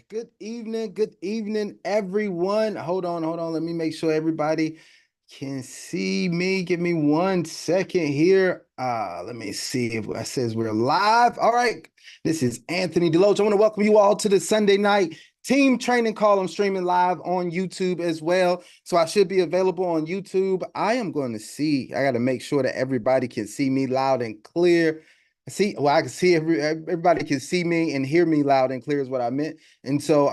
Good evening, everyone. Hold on. Let me make sure everybody can see me. Give me 1 second here. Let me see if it says we're live. All right. This is Anthony Deloach. I want to welcome you all to the Sunday night team training call. I'm streaming live on YouTube as well. So I should be available on YouTube. I am going to see. I got to make sure that everybody can see me loud and clear. I can see everybody can see me and hear me loud and clear is what I meant. And so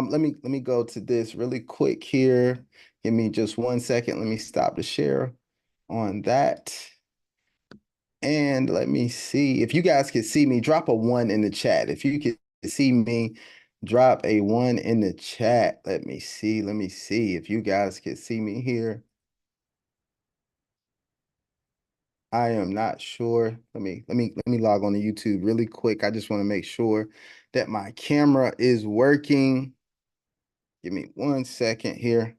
let me go to this really quick here. Give me just 1 second. Let me stop the share on that. And let me see if you guys can see me, drop a one in the chat. If you can see me, drop a one in the chat. Let me see if you guys can see me here. I am not sure. Let me log on to YouTube really quick. I just want to make sure that my camera is working. Give me 1 second here.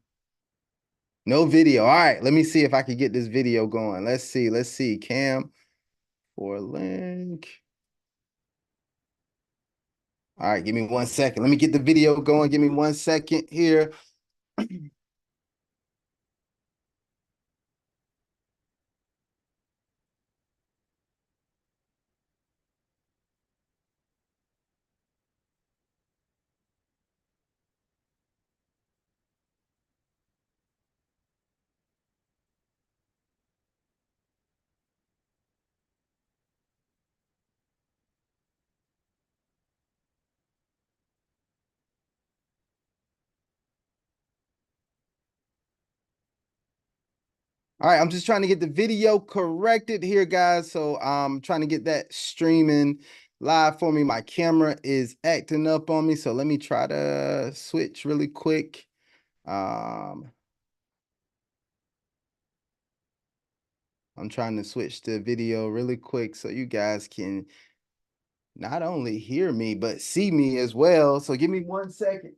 No video. All right, let me see if I can get this video going. Let's see. Cam for link. All right, give me 1 second. Let me get the video going. Give me 1 second here. All right, I'm just trying to get the video corrected here, guys. So I'm trying to get that streaming live for me. My camera is acting up on me. So let me try to switch really quick. I'm trying to switch the video really quick so you guys can not only hear me, but see me as well. So give me 1 second.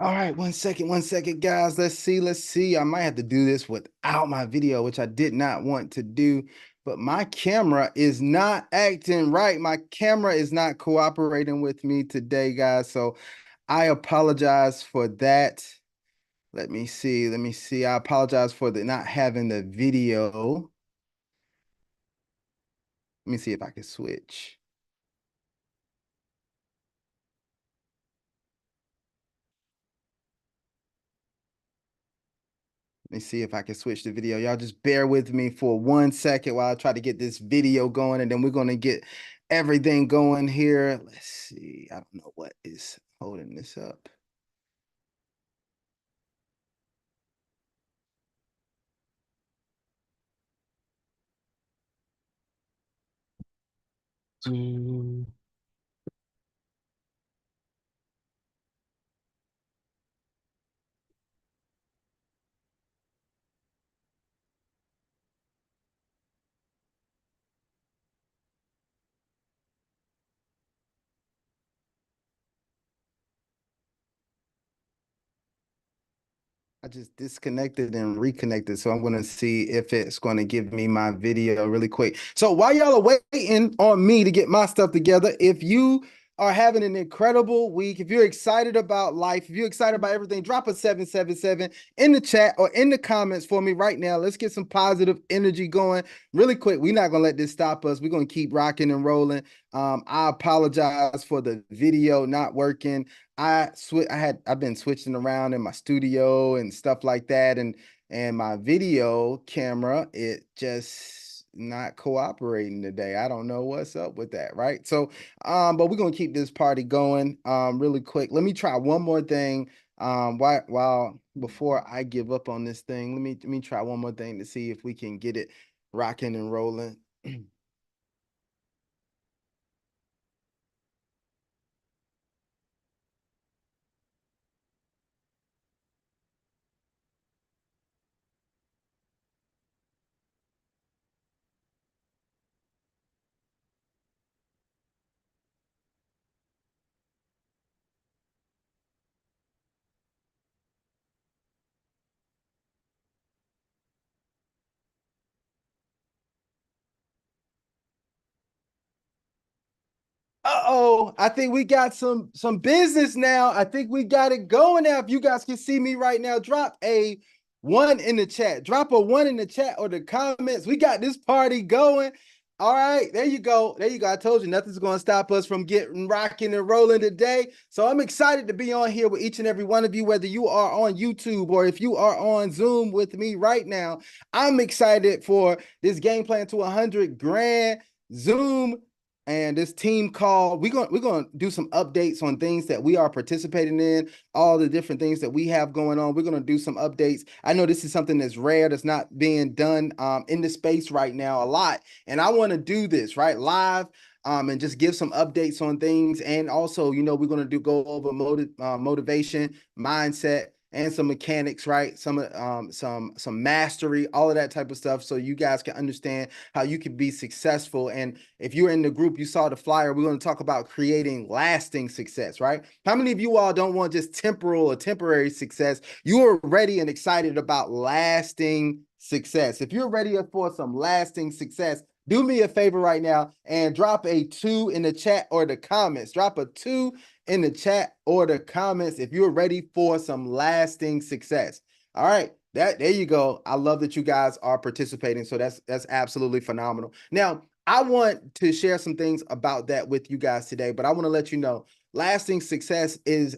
All right, 1 second, guys. Let's see. I might have to do this without my video, which I did not want to do, but my camera is not acting right. My camera is not cooperating with me today, guys. So I apologize for that. Let me see. I apologize for the not having the video. Let me see if I can switch. Let me see if I can switch the video. Y'all just bear with me for 1 second while I try to get this video going, and then we're going to get everything going here. Let's see. I don't know what is holding this up. I just disconnected and reconnected, so I'm going to see if it's going to give me my video really quick. So while y'all are waiting on me to get my stuff together, if you are having an incredible week, if you're excited about life, if you're excited about everything, drop a 777 in the chat or in the comments for me right now. Let's get some positive energy going really quick. We're not going to let this stop us. We're going to keep rocking and rolling. I apologize for the video not working. I've been switching around in my studio and stuff like that, and my video camera, it just not cooperating today. I don't know what's up with that, right? So, but we're gonna keep this party going really quick. Let me try one more thing. While before I give up on this thing, let me try one more thing to see if we can get it rocking and rolling. Uh-oh, I think we got some business now. I think we got it going now. If you guys can see me right now, drop a one in the chat. Drop a one in the chat or the comments. We got this party going. All right, there you go. There you go. I told you nothing's going to stop us from getting rocking and rolling today. So I'm excited to be on here with each and every one of you, whether you are on YouTube or if you are on Zoom with me right now. I'm excited for this game plan to 100 grand Zoom and this team call. We're gonna do some updates on things that we are participating in, all the different things that we have going on. We're gonna do some updates. I know this is something that's rare, that's not being done in the space right now a lot, and I want to do this right live. And just give some updates on things, and also, we're gonna go over motivation, mindset, and some mechanics, right? Some mastery, all of that type of stuff, so you guys can understand how you can be successful. And if you're in the group, you saw the flyer, we're going to talk about creating lasting success, right? How many of you all don't want just temporal or temporary success? You are ready and excited about lasting success. If you're ready for some lasting success, do me a favor right now and drop a 2 in the chat or the comments. Drop a 2 in the chat or the comments if you're ready for some lasting success. All right. There you go. I love that you guys are participating. So that's absolutely phenomenal. Now, I want to share some things about that with you guys today, but I want to let you know lasting success is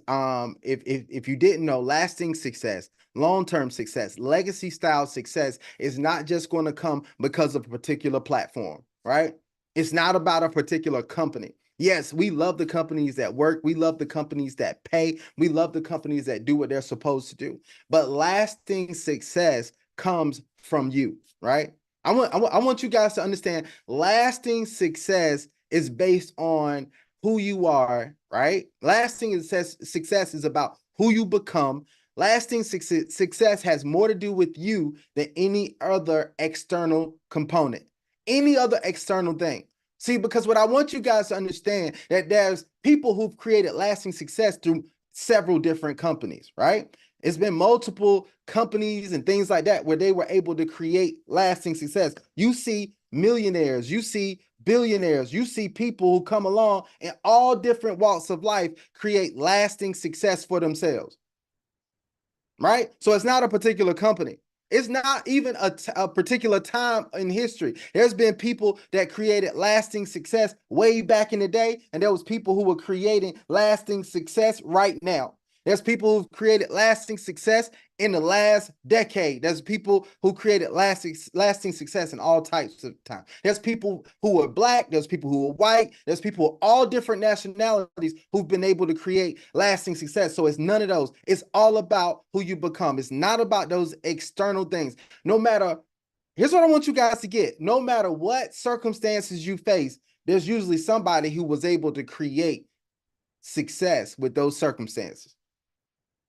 if you didn't know, lasting success, long-term success, legacy style success is not just going to come because of a particular platform, right? It's not about a particular company. Yes, we love the companies that work. We love the companies that pay. We love the companies that do what they're supposed to do. But lasting success comes from you, right? I want you guys to understand lasting success is based on who you are, right? Lasting success is about who you become. Lasting success has more to do with you than any other external component, any other external thing. See, because what I want you guys to understand that there's people who've created lasting success through several different companies, right? It's been multiple companies and things like that where they were able to create lasting success. You see millionaires, you see billionaires, you see people who come along in all different walks of life create lasting success for themselves, right? So it's not a particular company. It's not even a particular time in history. There's been people that created lasting success way back in the day, and there was people who were creating lasting success right now. There's people who've created lasting success in the last decade. There's people who created lasting success in all types of time. There's people who are black. There's people who are white. There's people of all different nationalities who've been able to create lasting success. So it's none of those. It's all about who you become. It's not about those external things. No matter, here's what I want you guys to get. No matter what circumstances you face, there's usually somebody who was able to create success with those circumstances.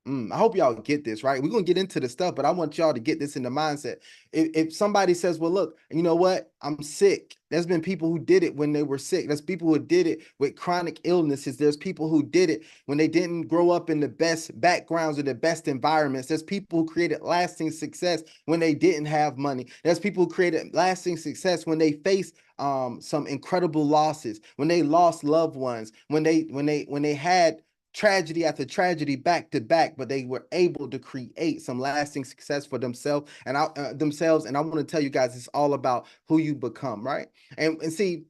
I hope y'all get this, right? We're going to get into the stuff, but I want y'all to get this in the mindset. If somebody says, well, look, you know what? I'm sick. There's been people who did it when they were sick. There's people who did it with chronic illnesses. There's people who did it when they didn't grow up in the best backgrounds or the best environments. There's people who created lasting success when they didn't have money. There's people who created lasting success when they faced some incredible losses, when they lost loved ones, when they had tragedy after tragedy back to back, but they were able to create some lasting success for themselves and themselves. And I want to tell you guys, it's all about who you become, right? And see,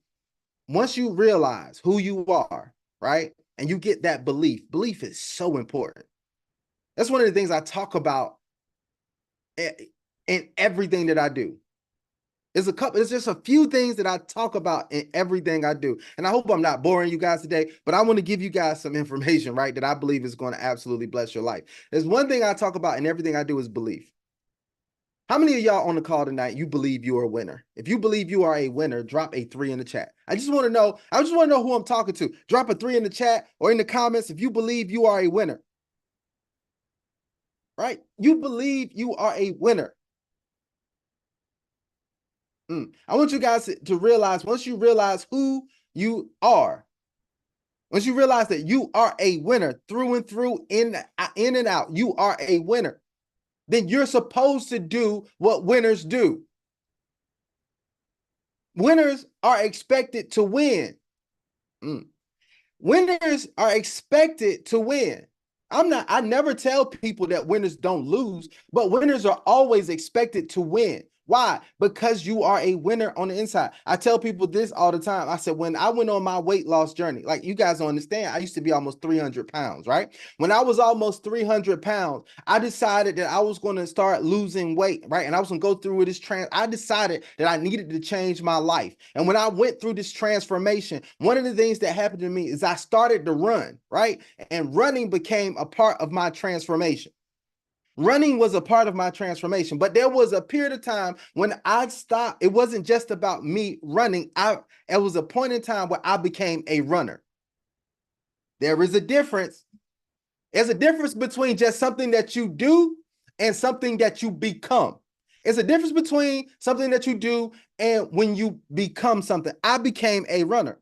once you realize who you are, right, and you get that belief is so important. That's one of the things I talk about in everything that I do. It's just a few things that I talk about in everything I do. And I hope I'm not boring you guys today, but I want to give you guys some information, right, that I believe is going to absolutely bless your life. There's one thing I talk about in everything I do is belief. How many of y'all on the call tonight, you believe you are a winner? If you believe you are a winner, drop a 3 in the chat. I just want to know who I'm talking to. Drop a 3 in the chat or in the comments if you believe you are a winner. Right? You believe you are a winner. I want you guys to realize, once you realize who you are, once you realize that you are a winner through and through, in and out, you are a winner, then you're supposed to do what winners do. Winners are expected to win. Winners are expected to win. I never tell people that winners don't lose, but winners are always expected to win. Why? Because you are a winner on the inside. I tell people this all the time. I said, when I went on my weight loss journey, like you guys don't understand, I used to be almost 300 pounds, right? When I was almost 300 pounds, I decided that I was going to start losing weight, right? And I was going to go through this I decided that I needed to change my life. And when I went through this transformation, one of the things that happened to me is I started to run, right? And running became a part of my transformation. Running was a part of my transformation, but there was a period of time when I stopped. It wasn't just about me running. It was a point in time where I became a runner. There is a difference. There's a difference between just something that you do and something that you become. It's a difference between something that you do and when you become something. I became a runner.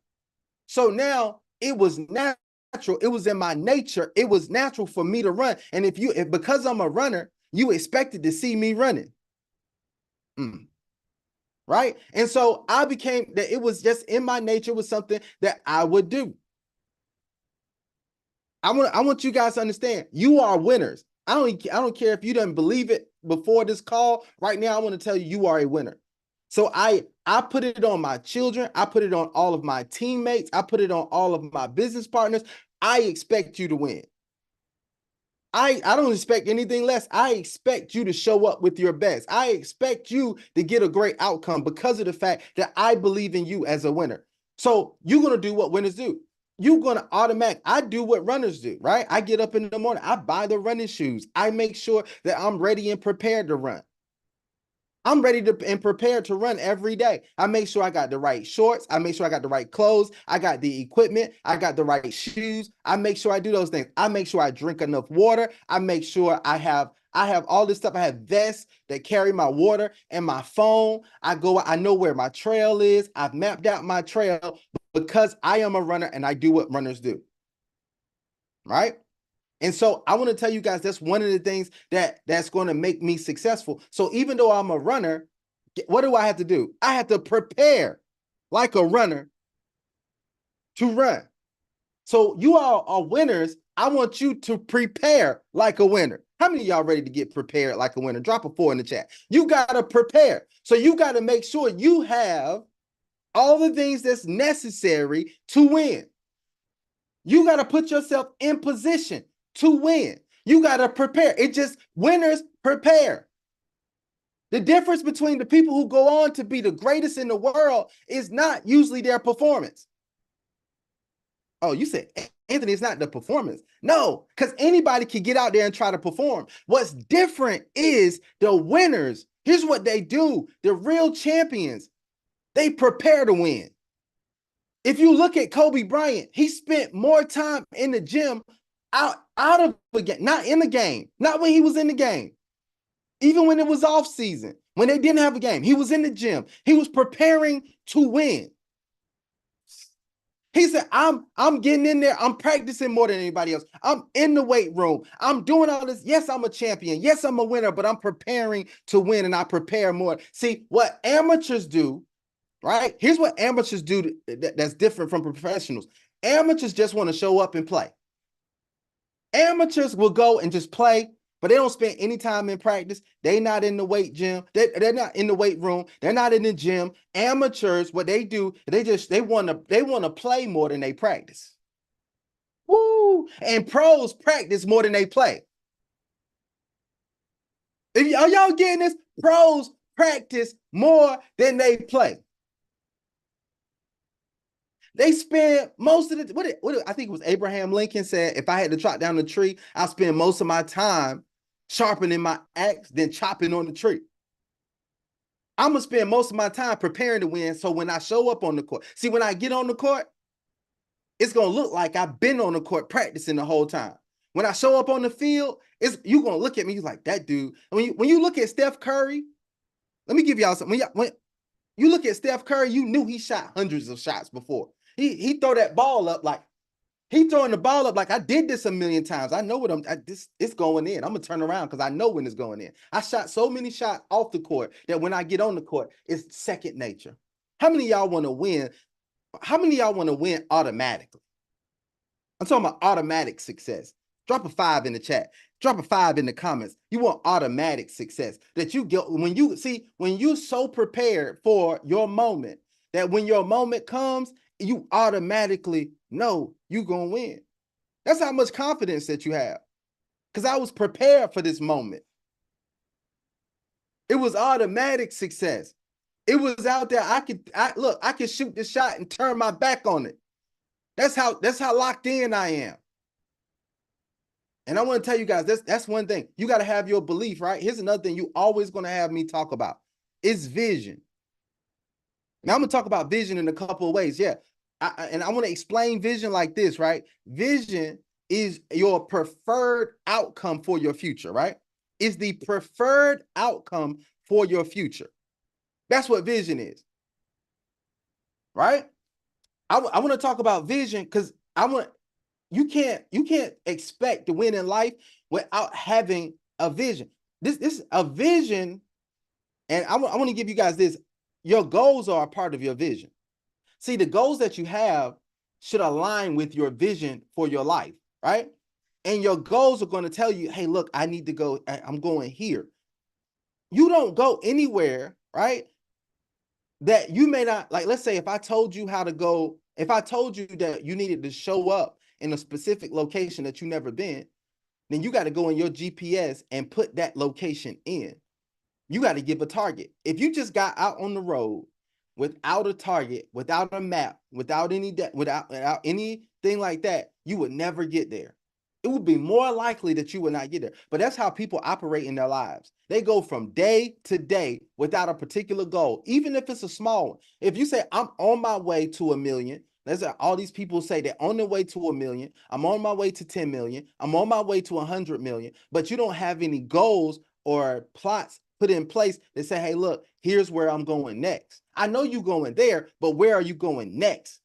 So now it was natural. It was in my nature. It was natural for me to run. And because I'm a runner, you expected to see me running. Right? And so I became that. It was just in my nature. It was something that I would do. I want you guys to understand, you are winners. I don't care if you didn't believe it before this call. Right now, I want to tell you, you are a winner. So I put it on my children. I put it on all of my teammates. I put it on all of my business partners. I expect you to win. I don't expect anything less. I expect you to show up with your best. I expect you to get a great outcome because of the fact that I believe in you as a winner. So you're going to do what winners do. You're going to I do what runners do, right? I get up in the morning. I buy the running shoes. I make sure that I'm ready and prepared to run. I'm ready to and prepared to run every day. I make sure I got the right shorts. I make sure I got the right clothes. I got the equipment. I got the right shoes. I make sure I do those things. I make sure I drink enough water. I make sure I have all this stuff. I have vests that carry my water and my phone. I know where my trail is. I've mapped out my trail because I am a runner and I do what runners do. Right? And so I want to tell you guys, that's one of the things that's going to make me successful. So even though I'm a runner, what do I have to do? I have to prepare like a runner to run. So you all are winners. I want you to prepare like a winner. How many of y'all ready to get prepared like a winner? Drop a 4 in the chat. You got to prepare. So you got to make sure you have all the things that's necessary to win. You got to put yourself in position to win. You got to prepare. Winners prepare. The difference between the people who go on to be the greatest in the world is not usually their performance. Oh, you said, Anthony, it's not the performance. No, because anybody can get out there and try to perform. What's different is the winners. Here's what they do. The real champions, they prepare to win. If you look at Kobe Bryant, he spent more time in the gym out of the game, not in the game, not when he was in the game. Even when it was off season, when they didn't have a game, he was in the gym. He was preparing to win. He said, I'm getting in there. I'm practicing more than anybody else. I'm in the weight room. I'm doing all this. Yes, I'm a champion. Yes, I'm a winner, but I'm preparing to win and I prepare more. See, what amateurs do, right? Here's what amateurs do that's different from professionals. Amateurs just want to show up and play. Amateurs will go and just play, but they don't spend any time in practice. They're not in the weight gym. They're not in the weight room. They're not in the gym. Amateurs, what they do, they want to play more than they practice. Woo! And pros practice more than they play. Are y'all getting this? Pros practice more than they play. They spend most of the what I think it was Abraham Lincoln said, if I had to chop down the tree, I'll spend most of my time sharpening my axe than chopping on the tree. I'm gonna spend most of my time preparing to win. So when I show up on the court, see, when I get on the court, it's gonna look like I've been on the court practicing the whole time. When I show up on the field, it's you gonna look at me like that dude. When you look at Steph Curry, let me give y'all something. When you look at Steph Curry, you knew he shot hundreds of shots before. He throw that ball up like he throwing the ball up like I did this a million times. I know what it's going in. I'm gonna turn around because I know when it's going in. I shot so many shots off the court that when I get on the court, it's second nature. How many of y'all want to win? How many of y'all want to win automatically? I'm talking about automatic success. Drop a 5 in the chat. Drop a 5 in the comments. You want automatic success that you get when you're so prepared for your moment that when your moment comes, you automatically know you're gonna win. That's how much confidence that you have. Because I was prepared for this moment. It was automatic success. It was out there. I could shoot the shot and turn my back on it. That's how locked in I am. And I want to tell you guys, that's one thing. You got to have your belief, right? Here's another thing you always going to have me talk about. It's vision. Now I'm going to talk about vision in a couple of ways. Yeah. And I want to explain vision like this, right? Vision is your preferred outcome for your future, right? It's the preferred outcome for your future. That's what vision is, right? I want to talk about vision because you can't expect to win in life without having a vision. This a vision, and I want to give you guys this. Your goals are a part of your vision. See, the goals that you have should align with your vision for your life, right? And your goals are going to tell you, hey, look, I need to go, I'm going here. You don't go anywhere, right? That you may not, like, let's say if I told you how to go, if I told you that you needed to show up in a specific location that you never been, then you got to go in your GPS and put that location in. You got to give a target. If you just got out on the road without a target, without a map, without anything like that, you would never get there. It would be more likely that you would not get there. But that's how people operate in their lives. They go from day to day without a particular goal, even if it's a small one. If you say, I'm on my way to 1 million, let's say all these people say they're on their way to 1 million, I'm on my way to 10 million, I'm on my way to 100 million, but you don't have any goals or plots put in place that say, hey, look, here's where I'm going next. I know you're going there, but where are you going next?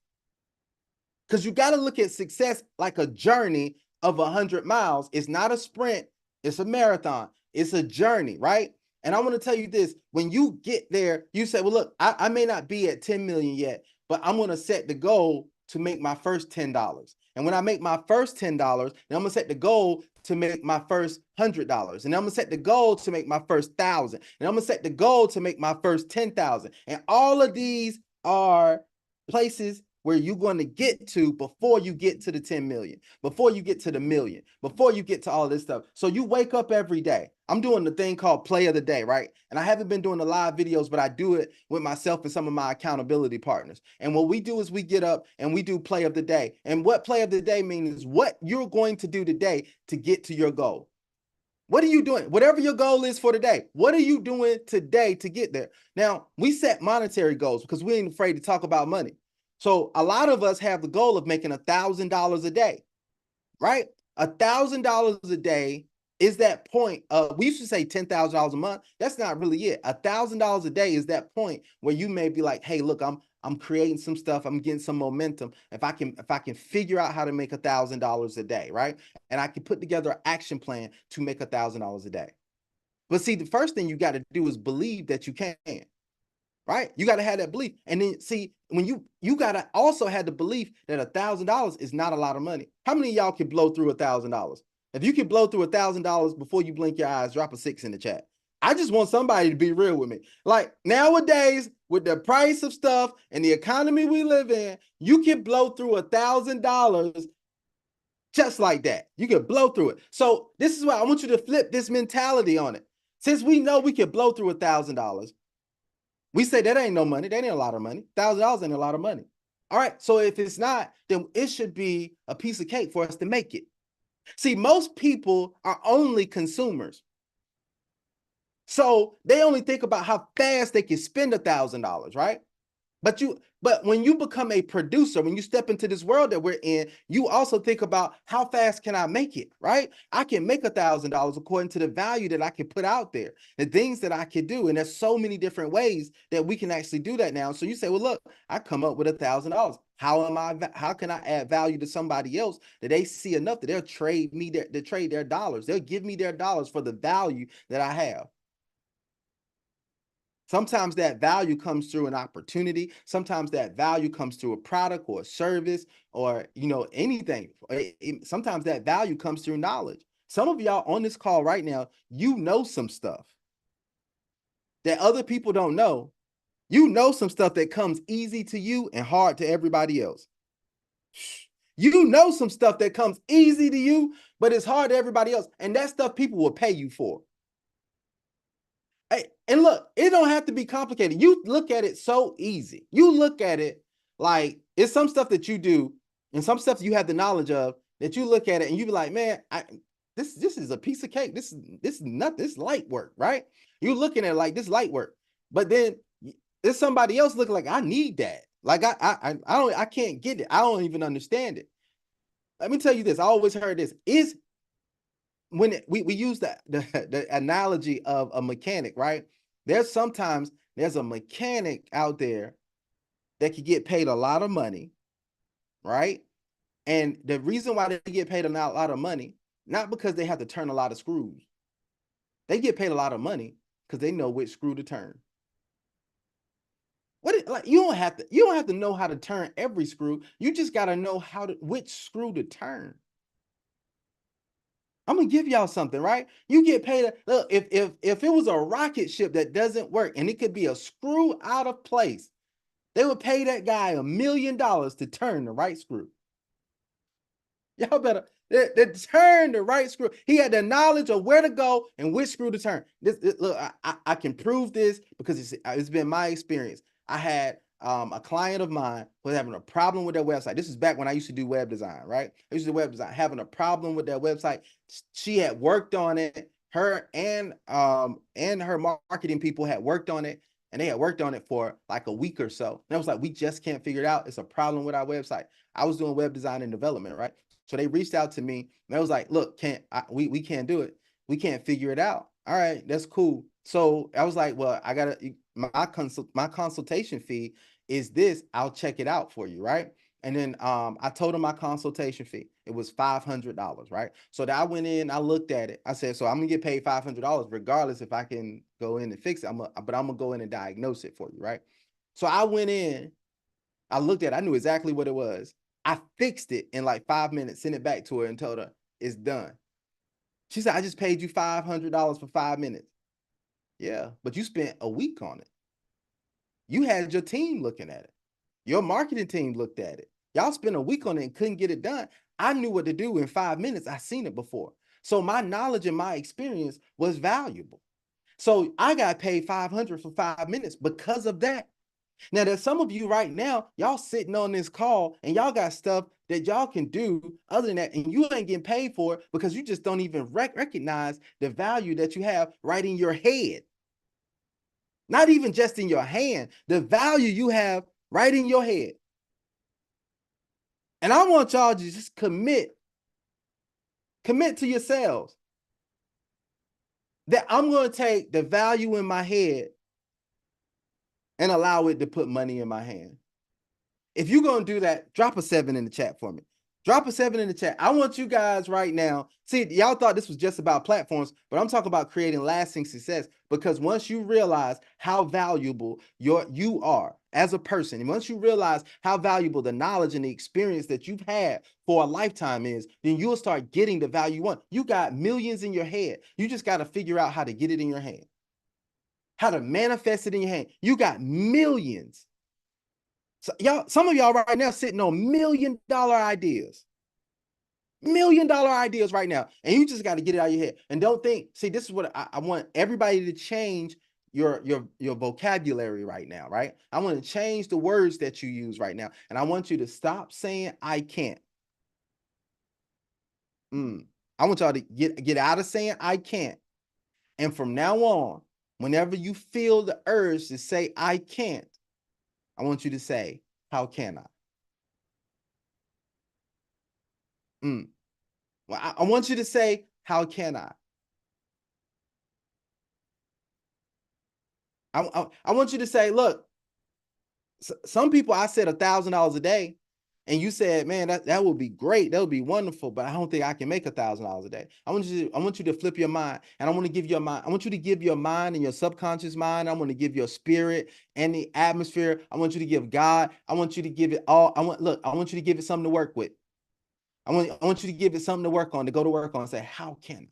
Because you got to look at success like a journey of 100 miles. It's not a sprint. It's a marathon. It's a journey, right? And I want to tell you this. When you get there, you say, well, look, I may not be at 10 million yet, but I'm going to set the goal to make my first $10. And when I make my first $10, then I'm going to set the goal to make my first $100. And I'm going to set the goal to make my first 1,000. And I'm going to set the goal to make my first 10,000. And all of these are places where you're going to get to before you get to the 10 million, before you get to the million, before you get to all this stuff. So you wake up every day. I'm doing the thing called play of the day, right? And I haven't been doing the live videos, but I do it with myself and some of my accountability partners. And what we do is we get up and we do play of the day. And what play of the day means is what you're going to do today to get to your goal. What are you doing? Whatever your goal is for today, what are you doing today to get there? Now, we set monetary goals because we ain't afraid to talk about money. So a lot of us have the goal of making $1,000 a day, right? $1,000 a day is that point. We used to say $10,000 a month. That's not really it. $1,000 a day is that point where you may be like, hey, look, I'm creating some stuff. I'm getting some momentum. If I can figure out how to make $1,000 a day, right? And I can put together an action plan to make $1,000 a day. But see, the first thing you got to do is believe that you can. Right? You got to have that belief. And then see, when you got to also have the belief that $1,000 is not a lot of money. How many of y'all can blow through $1,000? If you can blow through $1,000 before you blink your eyes, drop a 6 in the chat. I just want somebody to be real with me. Like nowadays, with the price of stuff and the economy we live in, you can blow through $1,000 just like that. You can blow through it. So this is why I want you to flip this mentality on it. Since we know we can blow through $1,000, We say that ain't no money. That ain't a lot of money. $1,000 ain't a lot of money. All right. So if it's not, then it should be a piece of cake for us to make it. See, most people are only consumers. So they only think about how fast they can spend $1,000, right? But when you become a producer, when you step into this world that we're in, you also think about how fast can I make it, right? I can make $1,000 according to the value that I can put out there, the things that I can do. And there's so many different ways that we can actually do that now. So you say, well, look, I come up with $1,000. How can I add value to somebody else that they see enough that they'll trade their dollars? They'll give me their dollars for the value that I have. Sometimes that value comes through an opportunity. Sometimes that value comes through a product or a service or, anything. Sometimes that value comes through knowledge. Some of y'all on this call right now, you know some stuff that other people don't know. You know some stuff that comes easy to you and hard to everybody else. You know some stuff that comes easy to you, but it's hard to everybody else. And that stuff people will pay you for. Hey, and look, it don't have to be complicated. You look at it so easy. You look at it like it's some stuff that you do and some stuff you have the knowledge of that you look at it and you be like, man, this is a piece of cake. This is not this light work, right? You looking at it like this light work, but then there's somebody else looking like I need that. Like I can't get it. I don't even understand it. Let me tell you this. I always heard this is when we use the analogy of a mechanic, right? There's a mechanic out there that could get paid a lot of money, right? And the reason why they get paid a lot of money, not because they have to turn a lot of screws. They get paid a lot of money because they know which screw to turn. You don't have to know how to turn every screw. You just got to know which screw to turn. I'm gonna give y'all something, right? You get paid. Look, if it was a rocket ship that doesn't work and it could be a screw out of place, they would pay that guy $1 million to turn the right screw. Y'all better turn the right screw. He had the knowledge of where to go and which screw to turn. Look, I can prove this because it's been my experience. I had a client of mine who was having a problem with their website. This is back when I used to do web design, right? I used to do web design, having a problem with their website. She had worked on it. Her and her marketing people had worked on it, and they had worked on it for like a week or so. And I was like, we just can't figure it out. It's a problem with our website. I was doing web design and development, right? So they reached out to me and I was like, look, we can't do it. We can't figure it out. All right, that's cool. So I was like, well, my consultation fee is this. I'll check it out for you, right? And then I told him my consultation fee. It was $500, right? So that I went in, I looked at it. I said, so I'm gonna get paid $500 regardless if I can go in and fix it. But I'm gonna go in and diagnose it for you, right? So I went in, I looked at it, I knew exactly what it was. I fixed it in like 5 minutes, sent it back to her and told her it's done. She said, I just paid you $500 for 5 minutes. Yeah, but you spent a week on it. You had your team looking at it. Your marketing team looked at it. Y'all spent a week on it and couldn't get it done. I knew what to do in 5 minutes. I seen it before. So my knowledge and my experience was valuable. So I got paid $500 for 5 minutes because of that. Now, there's some of you right now, y'all sitting on this call and y'all got stuff that y'all can do other than that, and you ain't getting paid for it because you just don't even recognize the value that you have right in your head. Not even just in your hand, the value you have right in your head. And I want y'all to just commit to yourselves that I'm going to take the value in my head and allow it to put money in my hand. If you're going to do that, drop a 7 in the chat for me. Drop a 7 in the chat. I want you guys right now. See, y'all thought this was just about platforms, but I'm talking about creating lasting success, because once you realize how valuable you are as a person, and once you realize how valuable the knowledge and the experience that you've had for a lifetime is, then you'll start getting the value you want. You got millions in your head. You just got to figure out how to get it in your hand, how to manifest it in your hand. You got millions. So some of y'all right now sitting on $1 million ideas. $1 million ideas right now. And you just got to get it out of your head. And don't think, see, this is what I want everybody to change your vocabulary right now, right? I want to change the words that you use right now, and I want you to stop saying I can't. I want y'all to get out of saying I can't. And from now on, whenever you feel the urge to say I can't, I want you to say, how can I? Well, I want you to say, how can I? I want you to say, look, some people I said $1,000 a day, and you said, man, that would be great, that would be wonderful, but I don't think I can make $1,000 a day. I want you to flip your mind, and I want to give your mind. I want you to give your mind and your subconscious mind. I want to give your spirit and the atmosphere. I want you to give God. I want you to give it all. I want you to give it something to work with. I want you to give it something to work on, to go to work on, and say, how can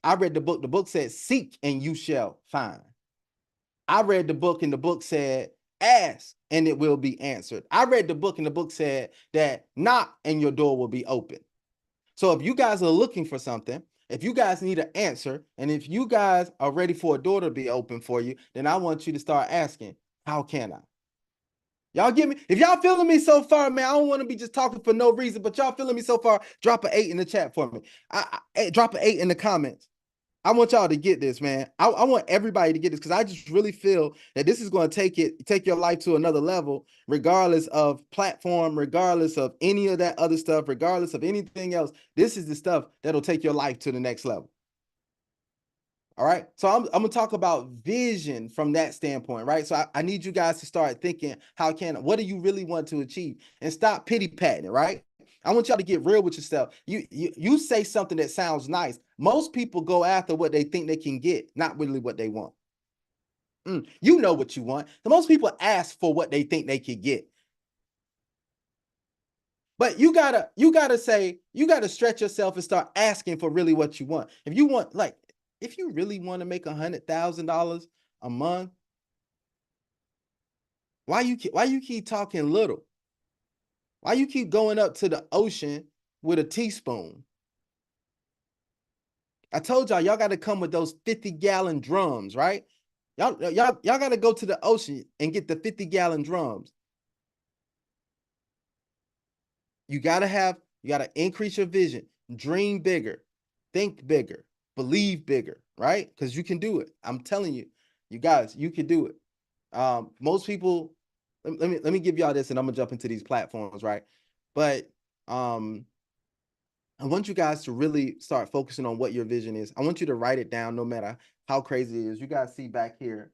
I read the book. The book said, seek and you shall find. I read the book and the book said, ask and it will be answered. I read the book and the book said that knock and your door will be open. So if you guys are looking for something, if you guys need an answer, and if you guys are ready for a door to be open for you, then I want you to start asking, how can I? Y'all get me? If y'all feeling me so far, man, I don't want to be just talking for no reason, but y'all feeling me so far, drop an 8 in the chat for me. Drop an 8 in the comments. I want y'all to get this, man. I want everybody to get this, because I just really feel that this is going to take your life to another level, regardless of platform, regardless of any of that other stuff, regardless of anything else. This is the stuff that'll take your life to the next level. All right. So I'm gonna talk about vision from that standpoint, right? So I need you guys to start thinking, what do you really want to achieve? And stop pity patting it, right? I want y'all to get real with yourself. You say something that sounds nice. Most people go after what they think they can get, not really what they want. You know what you want. The most people ask for what they think they could get. But you gotta stretch yourself and start asking for really what you want. If you really want to make $100,000 a month, why you keep talking little? Why you keep going up to the ocean with a teaspoon? I told y'all got to come with those 50-gallon drums, right? Y'all got to go to the ocean and get the 50-gallon drums. You got to increase your vision, dream bigger, think bigger, believe bigger, right? Because you can do it. I'm telling you, you guys, you can do it. Most people, let me give y'all this, and I'm gonna jump into these platforms, right? But I want you guys to really start focusing on what your vision is. I want you to write it down, no matter how crazy it is. You guys see back here,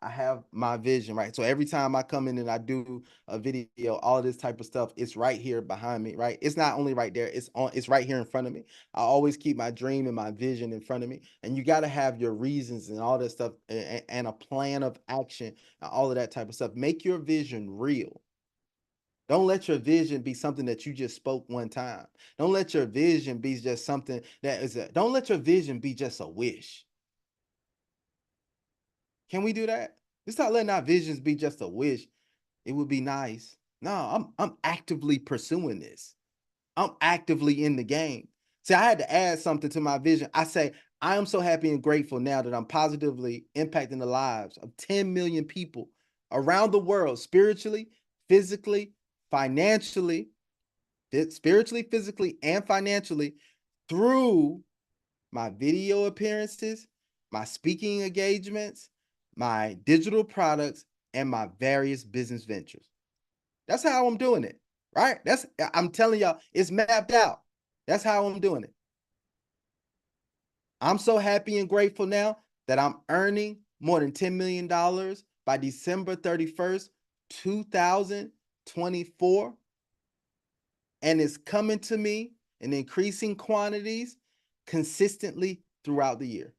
I have my vision, right? So every time I come in and I do a video, all of this type of stuff, it's right here behind me, right? It's not only right there, it's right here in front of me. I always keep my dream and my vision in front of me. And you got to have your reasons and all that stuff, and a plan of action, and all of that type of stuff. Make your vision real. Don't let your vision be something that you just spoke one time. Don't let your vision be just something don't let your vision be just a wish. Can we do that? Let's not letting our visions be just a wish. It would be nice. No, I'm actively pursuing this. I'm actively in the game. See, I had to add something to my vision. I say, I am so happy and grateful now that I'm positively impacting the lives of 10 million people around the world, spiritually, physically, financially, and financially, through my video appearances, my speaking engagements, my digital products, and my various business ventures. That's how I'm doing it, right? I'm telling y'all, it's mapped out. That's how I'm doing it. I'm so happy and grateful now that I'm earning more than $10 million by December 31st, 2024. And it's coming to me in increasing quantities consistently throughout the year.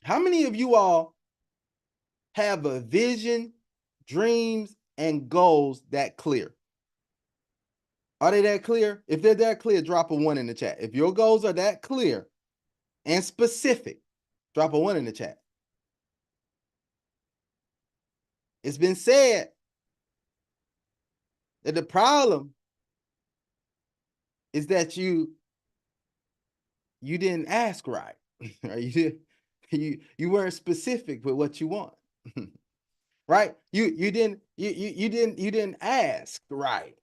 How many of you all have a vision, dreams, and goals that clear? Are they that clear? If they're that clear, drop a 1 in the chat. If your goals are that clear and specific, drop a 1 in the chat. It's been said that the problem is that you you didn't ask right. Right? You weren't specific with what you want. Right? You didn't ask right.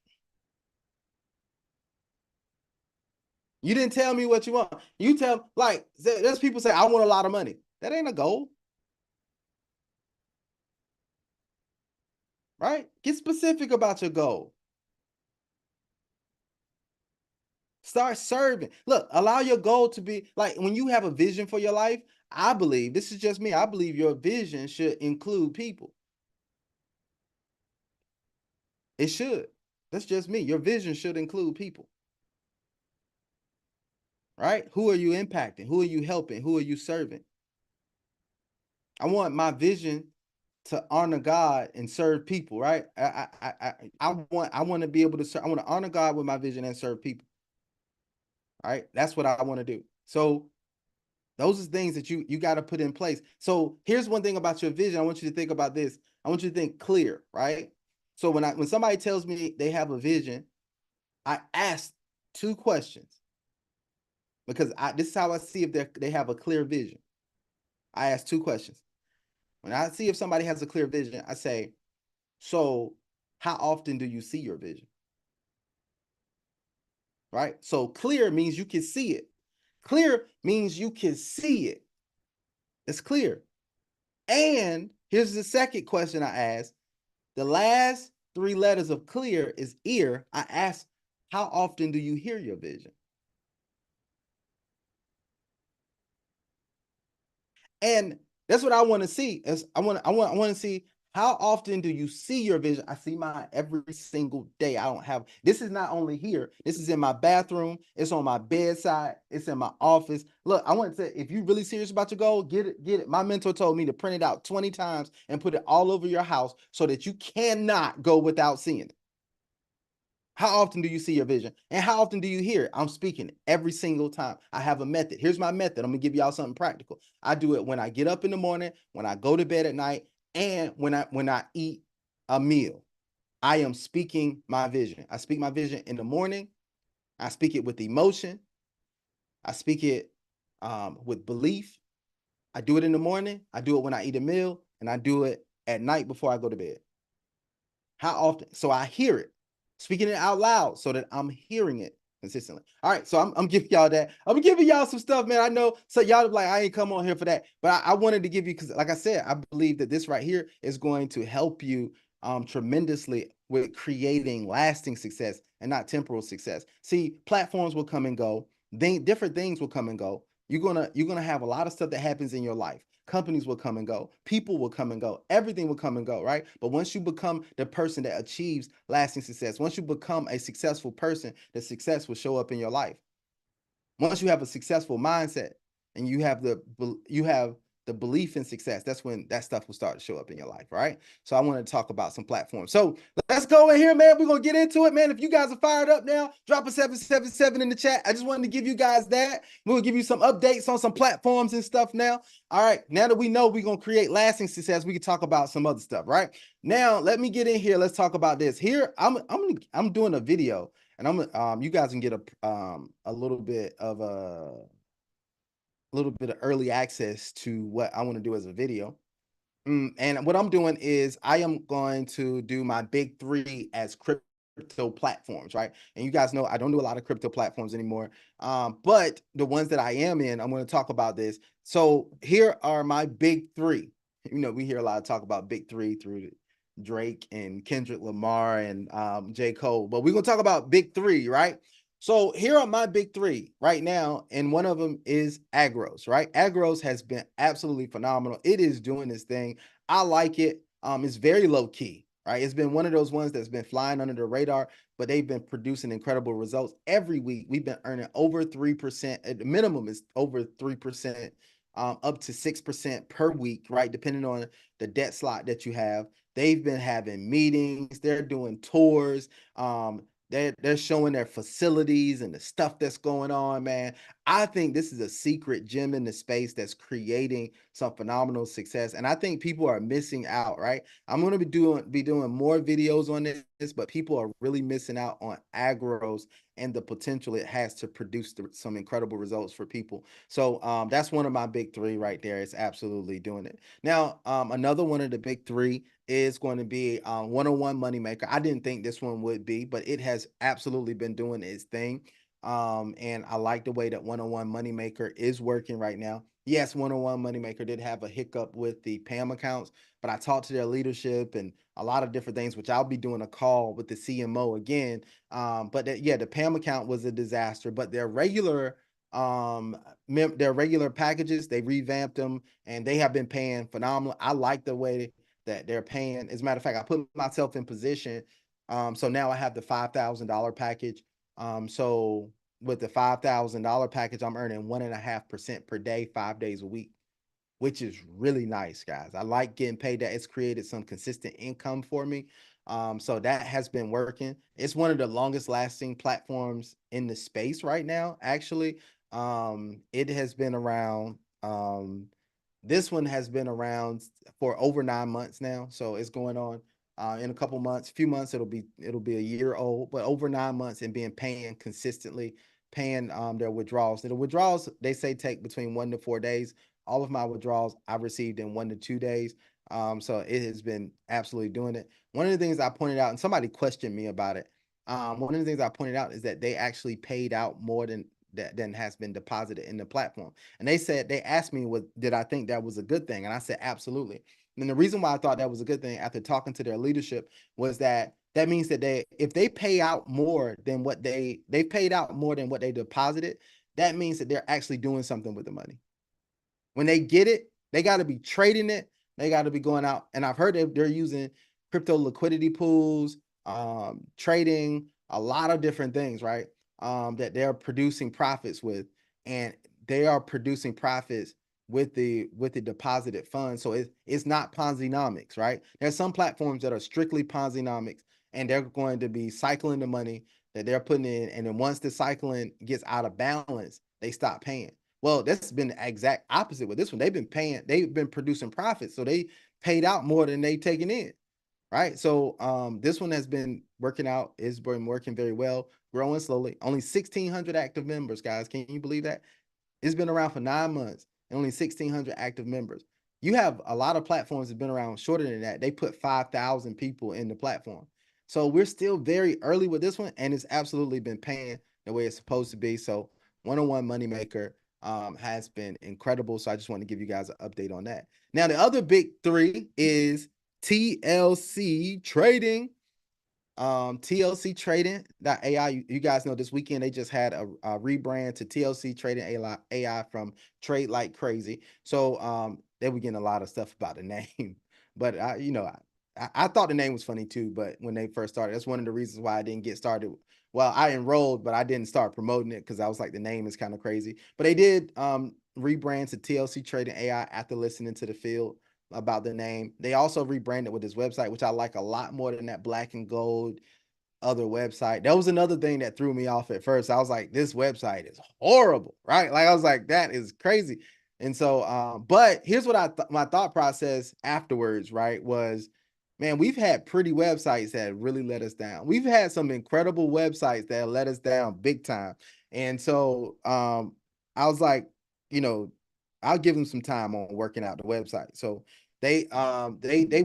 You didn't tell me what you want. You tell, like, there's people say, I want a lot of money. That ain't a goal, right? Get specific about your goal. Start serving. Look, allow your goal to be like when you have a vision for your life. I believe this is just me. I believe your vision should include people. It should. That's just me. Your vision should include people, right? Who are you impacting? Who are you helping? Who are you serving? I want my vision to honor God and serve people, right? I want to be able to serve. I want to honor God with my vision and serve people, right? That's what I want to do. So those are things that you got to put in place. So here's one thing about your vision. I want you to think about this. I want you to think clear, right? So when somebody tells me they have a vision, I ask two questions because this is how I see if they have a clear vision. I ask two questions. When I see if somebody has a clear vision, I say, so how often do you see your vision? Right? So clear means you can see it. Clear means you can see it. It's clear. And here's the second question I ask. The last three letters of clear is ear. I ask, how often do you hear your vision? And that's what I want to see. Is I want to see how often do you see your vision? I see mine every single day. I don't have this is not only here. This is in my bathroom. It's on my bedside. It's in my office. Look, I want to say if you're really serious about your goal, get it, get it. My mentor told me to print it out 20 times and put it all over your house so that you cannot go without seeing it. How often do you see your vision? And how often do you hear it? I'm speaking it every single time. I have a method. Here's my method. I'm gonna give y'all something practical. I do it when I get up in the morning, when I go to bed at night, and when I eat a meal. I am speaking my vision. I speak my vision in the morning. I speak it with emotion. I speak it with belief. I do it in the morning. I do it when I eat a meal, and I do it at night before I go to bed. How often? So I hear it, speaking it out loud so that I'm hearing it consistently. All right, so I'm giving y'all that. I'm giving y'all some stuff, man. I know, so y'all like, I ain't come on here for that, but I wanted to give you, because like I said, I believe that this right here is going to help you tremendously with creating lasting success and not temporal success. See, platforms will come and go. Different things will come and go. You're gonna have a lot of stuff that happens in your life. Companies will come and go. People will come and go. Everything will come and go, right? But once you become the person that achieves lasting success, once you become a successful person, the success will show up in your life. Once you have a successful mindset and you have the belief in success, that's when that stuff will start to show up in your life, right? So I want to talk about some platforms. So let's go in here, man. We're gonna get into it, man. If you guys are fired up now, drop a 777 in the chat. I just wanted to give you guys that. We'll give you some updates on some platforms and stuff now. All right, now that we know we're gonna create lasting success, we can talk about some other stuff, right? Now let me get in here. Let's talk about this. Here, I'm doing a video, and you guys can get a little bit of early access to what I want to do as a video. And what I'm doing is I am going to do my big three as crypto platforms, right? And you guys know I don't do a lot of crypto platforms anymore. But the ones that I am in, I'm going to talk about this. So here are my big three. You know, we hear a lot of talk about big three through Drake and Kendrick Lamar and J. Cole, but we're going to talk about big three, right? So here are my big three right now, and one of them is Agros, right? Agros has been absolutely phenomenal. It is doing this thing. I like it. It's very low key, right? It's been one of those ones that's been flying under the radar, but they've been producing incredible results every week. We've been earning over 3%. At the minimum is over 3%, up to 6% per week, right? Depending on the debt slot that you have. They've been having meetings. They're doing tours. They're showing their facilities and the stuff that's going on, man. I think this is a secret gem in the space that's creating some phenomenal success. And I think people are missing out, right? I'm going to be doing more videos on this, but people are really missing out on agros and the potential it has to produce some incredible results for people. So that's one of my big three right there. It's absolutely doing it. Now, another one of the big three is going to be 101 Moneymaker. I didn't think this one would be, but it has absolutely been doing its thing. And I like the way that 101 Moneymaker is working right now. Yes, 101 Moneymaker did have a hiccup with the PAM accounts, but I talked to their leadership and a lot of different things, which I'll be doing a call with the CMO again. But yeah, the PAM account was a disaster, but their regular packages, they revamped them and they have been paying phenomenal. I like the way that they're paying. As a matter of fact, I put myself in position. So now I have the $5,000 package. So with the $5,000 package, I'm earning 1.5% per day, 5 days a week, which is really nice, guys. I like getting paid that. It's created some consistent income for me. So that has been working. It's one of the longest lasting platforms in the space right now, actually. It has been around. This one has been around for over 9 months now. So it's going on in a couple months, few months, it'll be a year old, but over 9 months and being paying consistently, paying their withdrawals. The withdrawals, they say, take between 1 to 4 days. All of my withdrawals I received in 1 to 2 days. So it has been absolutely doing it. One of the things I pointed out, and somebody questioned me about it. One of the things I pointed out is that they actually paid out more than has been deposited in the platform. And they asked me, did I think that was a good thing? And I said, absolutely. And the reason why I thought that was a good thing after talking to their leadership was that means that if they pay out more than what they paid out more than what they deposited, that means that they're actually doing something with the money. When they get it, they got to be trading it. They got to be going out. And I've heard they're using crypto liquidity pools, trading, a lot of different things, right? That they're producing profits with, and they are producing profits with the deposited funds. So it's not Ponzi-nomics, right? There's some platforms that are strictly Ponzi-nomics, and they're going to be cycling the money that they're putting in, and then once the cycling gets out of balance, they stop paying. Well, that's been the exact opposite with this one. They've been producing profits, so they paid out more than they taken in, right? So this one has been working out. It's been working very well, growing slowly. Only 1,600 active members, guys. Can you believe that? It's been around for 9 months and only 1,600 active members. You have a lot of platforms that have been around shorter than that. They put 5,000 people in the platform. So we're still very early with this one, and it's absolutely been paying the way it's supposed to be. So 101 Moneymaker has been incredible. So I just want to give you guys an update on that. Now, the other big three is TLC Trading. TLC Trading.ai. You guys know this weekend they just had a rebrand to TLC Trading AI from Trade Like Crazy. So they were getting a lot of stuff about the name, but I thought the name was funny too. But when they first started, that's one of the reasons why I didn't get started. Well, I enrolled, but I didn't start promoting it because I was like, the name is kind of crazy. But they did rebrand to TLC Trading AI after listening to the field about the name. They also rebranded with this website, which I like a lot more than that black and gold other website. That was another thing that threw me off at first. I was like, this website is horrible, right? Like I was like, that is crazy. And so, but here's what my thought process afterwards, right, was, man, we've had pretty websites that really let us down. We've had some incredible websites that let us down big time. And so, I was like, you know, I'll give them some time on working out the website. So they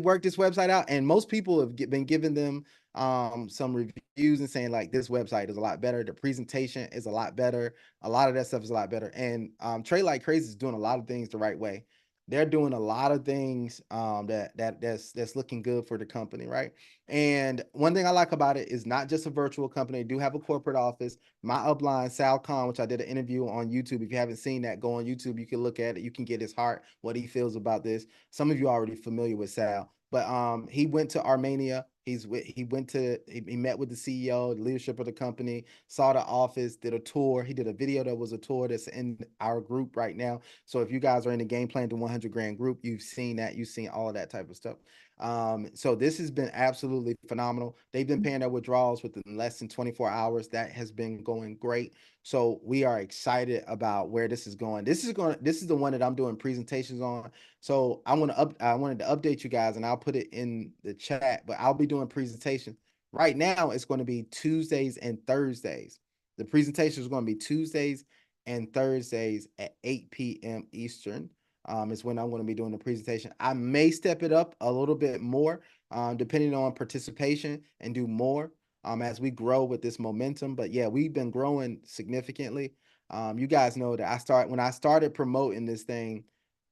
worked this website out, and most people have been giving them some reviews and saying like this website is a lot better, the presentation is a lot better, a lot of that stuff is a lot better. And Trade Like Crazy is doing a lot of things the right way. They're doing a lot of things that's looking good for the company, right? And one thing I like about it is not just a virtual company. They do have a corporate office. My upline, Sal Khan, which I did an interview on YouTube. If you haven't seen that, go on YouTube. You can look at it. You can get his heart, what he feels about this. Some of you are already familiar with Sal, but he went to Armenia. He met with the CEO, the leadership of the company, saw the office, did a tour. He did a video that was a tour that's in our group right now. So if you guys are in the Game Plan to 100 Grand group, you've seen that. You've seen all of that type of stuff. So this has been absolutely phenomenal. They've been paying their withdrawals within less than 24 hours. That has been going great. So we are excited about where this is going. This is the one that I'm doing presentations on. So I wanted to update you guys, and I'll put it in the chat, but I'll be doing presentations. Right now, it's going to be Tuesdays and Thursdays. The presentation is going to be Tuesdays and Thursdays at 8 p.m. Eastern. Is when I'm going to be doing the presentation. I may step it up a little bit more, depending on participation, and do more as we grow with this momentum. But yeah, we've been growing significantly. You guys know that when I started promoting this thing,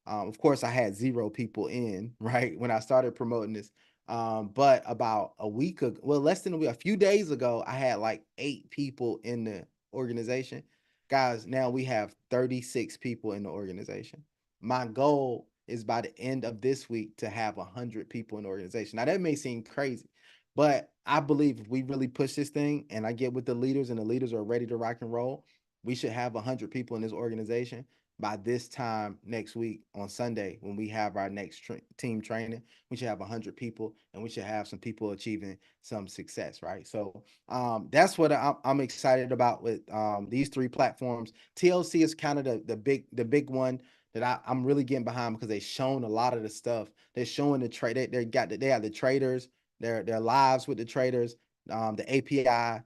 of course, I had 0 people in, right, when I started promoting this. But about a week ago, well, less than a few days ago, I had like 8 people in the organization. Guys, now we have 36 people in the organization. My goal is by the end of this week to have 100 people in the organization. Now, that may seem crazy, but I believe if we really push this thing and I get with the leaders and the leaders are ready to rock and roll, we should have 100 people in this organization by this time next week on Sunday when we have our next team training. We should have 100 people, and we should have some people achieving some success, right? So that's what I'm excited about with these 3 platforms. TLC is kind of the big one that I'm really getting behind, because they've shown a lot of the stuff. They're showing the trade. They have the traders, their lives with the traders, the API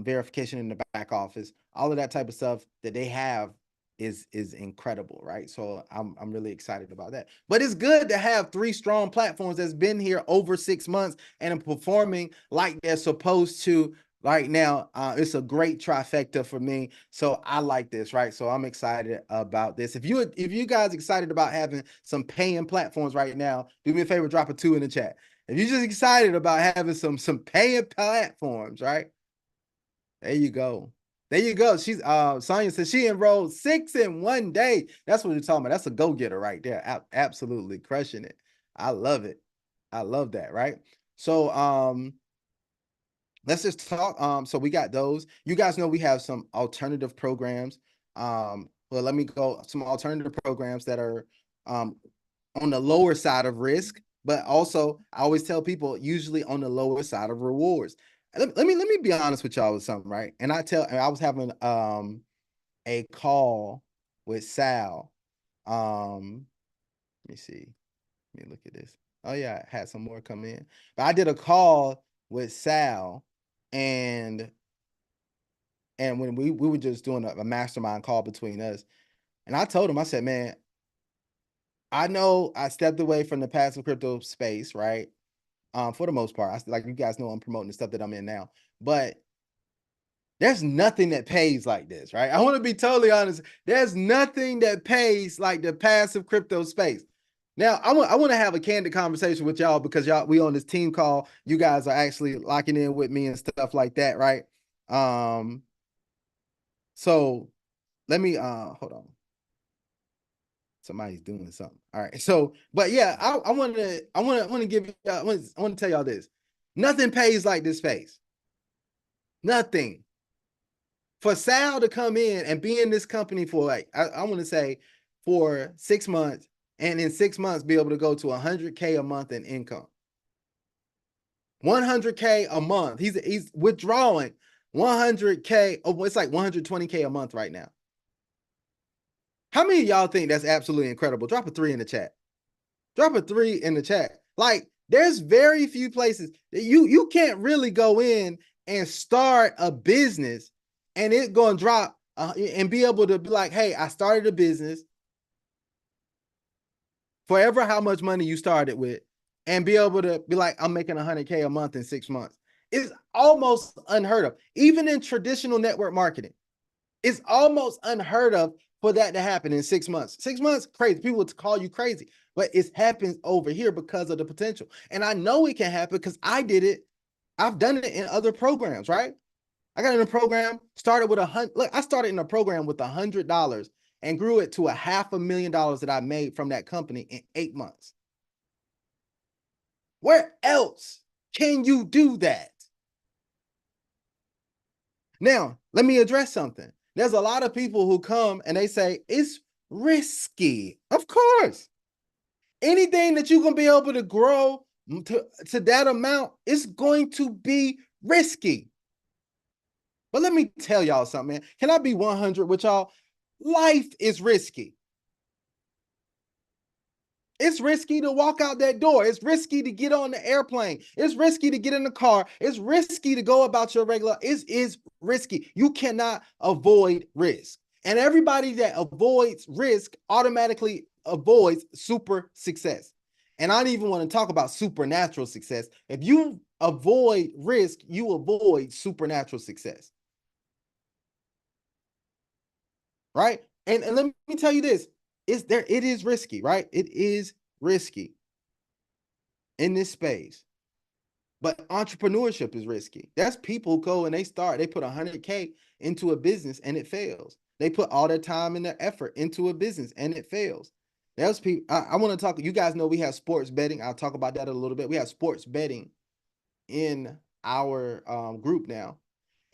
verification in the back office, all of that type of stuff that they have is incredible, right? So I'm really excited about that. But it's good to have 3 strong platforms that's been here over 6 months and are performing like they're supposed to right now. It's a great trifecta for me. So I like this, right? So I'm excited about this. If you guys excited about having some paying platforms right now, do me a favor, drop a 2 in the chat. If you're just excited about having some paying platforms, right? There you go. There you go. She's Sonia says she enrolled 6 in 1 day. That's what you're talking about. That's a go-getter right there. Absolutely crushing it. I love it. I love that, right? So let's just talk. So we got those. You guys know we have some alternative programs. Well, let me go some alternative programs that are on the lower side of risk, but also I always tell people usually on the lower side of rewards. Let me be honest with y'all with something, right? And I was having a call with Sal. Let me see. Let me look at this. Oh yeah, I had some more come in. But I did a call with Sal, and when we were just doing a mastermind call between us, and I told him, I said, man, I know I stepped away from the passive crypto space, right? For the most part, like you guys know, I'm promoting the stuff that I'm in now, but there's nothing that pays like this, right? I want to be totally honest. There's nothing that pays like the passive crypto space. Now, I want to have a candid conversation with y'all, because we on this team call. You guys are actually locking in with me and stuff like that, right? So let me hold on. Somebody's doing something. All right. So, but yeah, I want to give I want to tell y'all this. Nothing pays like this space. Nothing. For Sal to come in and be in this company for like, I want to say for 6 months, and in 6 months be able to go to 100K a month in income. 100K a month. He's withdrawing 100K. Oh, it's like 120K a month right now. How many of y'all think that's absolutely incredible? Drop a 3 in the chat. Drop a 3 in the chat. Like, there's very few places that you can't really go in and start a business and it going to drop and be able to be like, hey, I started a business forever, how much money you started with, and be able to be like, I'm making 100K a month in 6 months. It's almost unheard of. Even in traditional network marketing, it's almost unheard of for that to happen in 6 months. 6 months, crazy. People would call you crazy, but it happens over here because of the potential. And I know it can happen because I did it. I've done it in other programs, right? I got in a program, started with I started in a program with $100 and grew it to $500,000 that I made from that company in 8 months. Where else can you do that? Now, let me address something. There's a lot of people who come and they say it's risky. Of course. Anything that you're going to be able to grow to that amount, it's going to be risky. But let me tell y'all something, man. Can I be 100 with y'all? Life is risky. It's risky to walk out that door. It's risky to get on the airplane. It's risky to get in the car. It's risky to go about your regular. It is risky. You cannot avoid risk. And everybody that avoids risk automatically avoids super success. And I don't even want to talk about supernatural success. If you avoid risk, you avoid supernatural success. Right? And let me tell you this. It is risky, right? It is risky in this space. But entrepreneurship is risky. That's people go and they put 100K into a business and it fails. They put all their time and their effort into a business and it fails. There's people, I want to talk, you guys know we have sports betting. I'll talk about that a little bit. We have sports betting in our group now.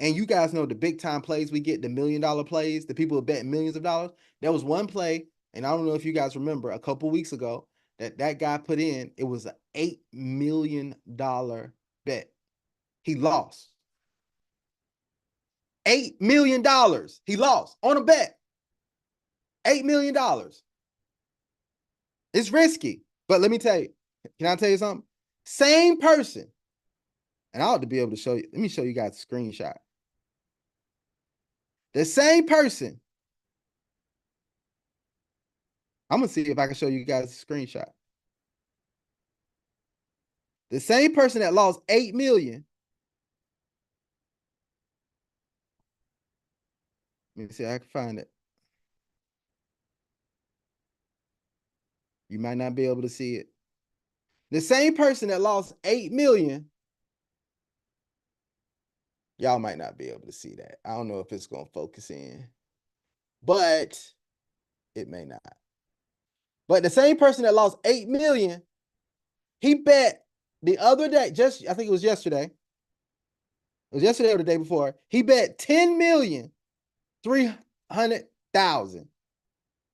And you guys know the big time plays we get, the $1 million plays, the people who bet millions of dollars. There was one play, and I don't know if you guys remember, a couple weeks ago that guy put in. It was an $8 million bet. He lost. $8 million. He lost on a bet. $8 million. It's risky. But let me tell you, can I tell you something? Same person. And I ought to be able to show you. Let me show you guys a screenshot. The same person. I'm going to see if I can show you guys a screenshot. The same person that lost 8 million. Let me see if I can find it. You might not be able to see it. The same person that lost 8 million. Y'all might not be able to see that. I don't know if it's going to focus in, but it may not. But the same person that lost 8 million, he bet the other day, I think it was yesterday. It was yesterday or the day before. He bet 10,300,000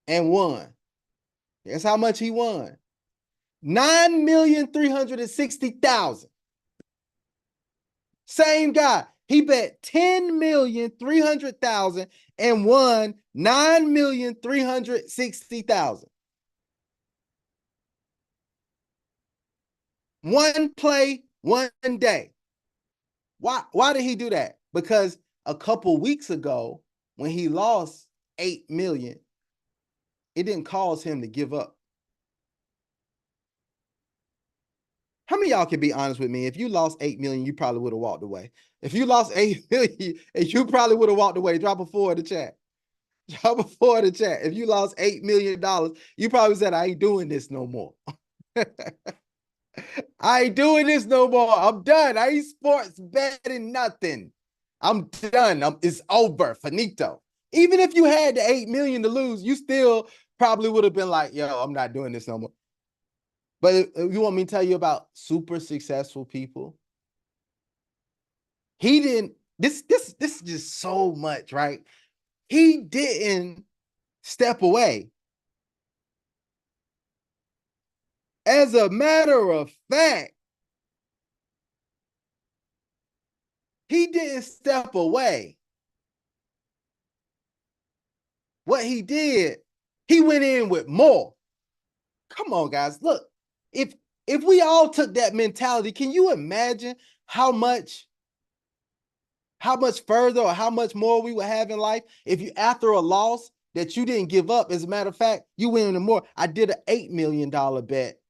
and won. Guess how much he won? 9,360,000. Same guy. He bet 10,300,000 and won 9,360,000. One play, one day. Why did he do that? Because a couple weeks ago, when he lost 8 million, it didn't cause him to give up. How many of y'all can be honest with me? If you lost 8 million, you probably would have walked away. If you lost 8 million, you probably would have walked away. Drop a 4 in the chat. Drop a 4 in the chat. If you lost $8 million, you probably said, I ain't doing this no more. I ain't doing this no more. I'm done. I ain't sports betting nothing. I'm done. It's over. Finito. Even if you had the 8 million to lose, you still probably would have been like, yo, I'm not doing this no more. But if you want me to tell you about super successful people? He didn't, this is just so much, right? He didn't step away. As a matter of fact, he didn't step away. What he did, he went in with more. Come on, guys. Look, if we all took that mentality, can you imagine how much further or how much more we would have in life if you, after a loss, that you didn't give up? As a matter of fact, you went into more. I did an $8 million bet.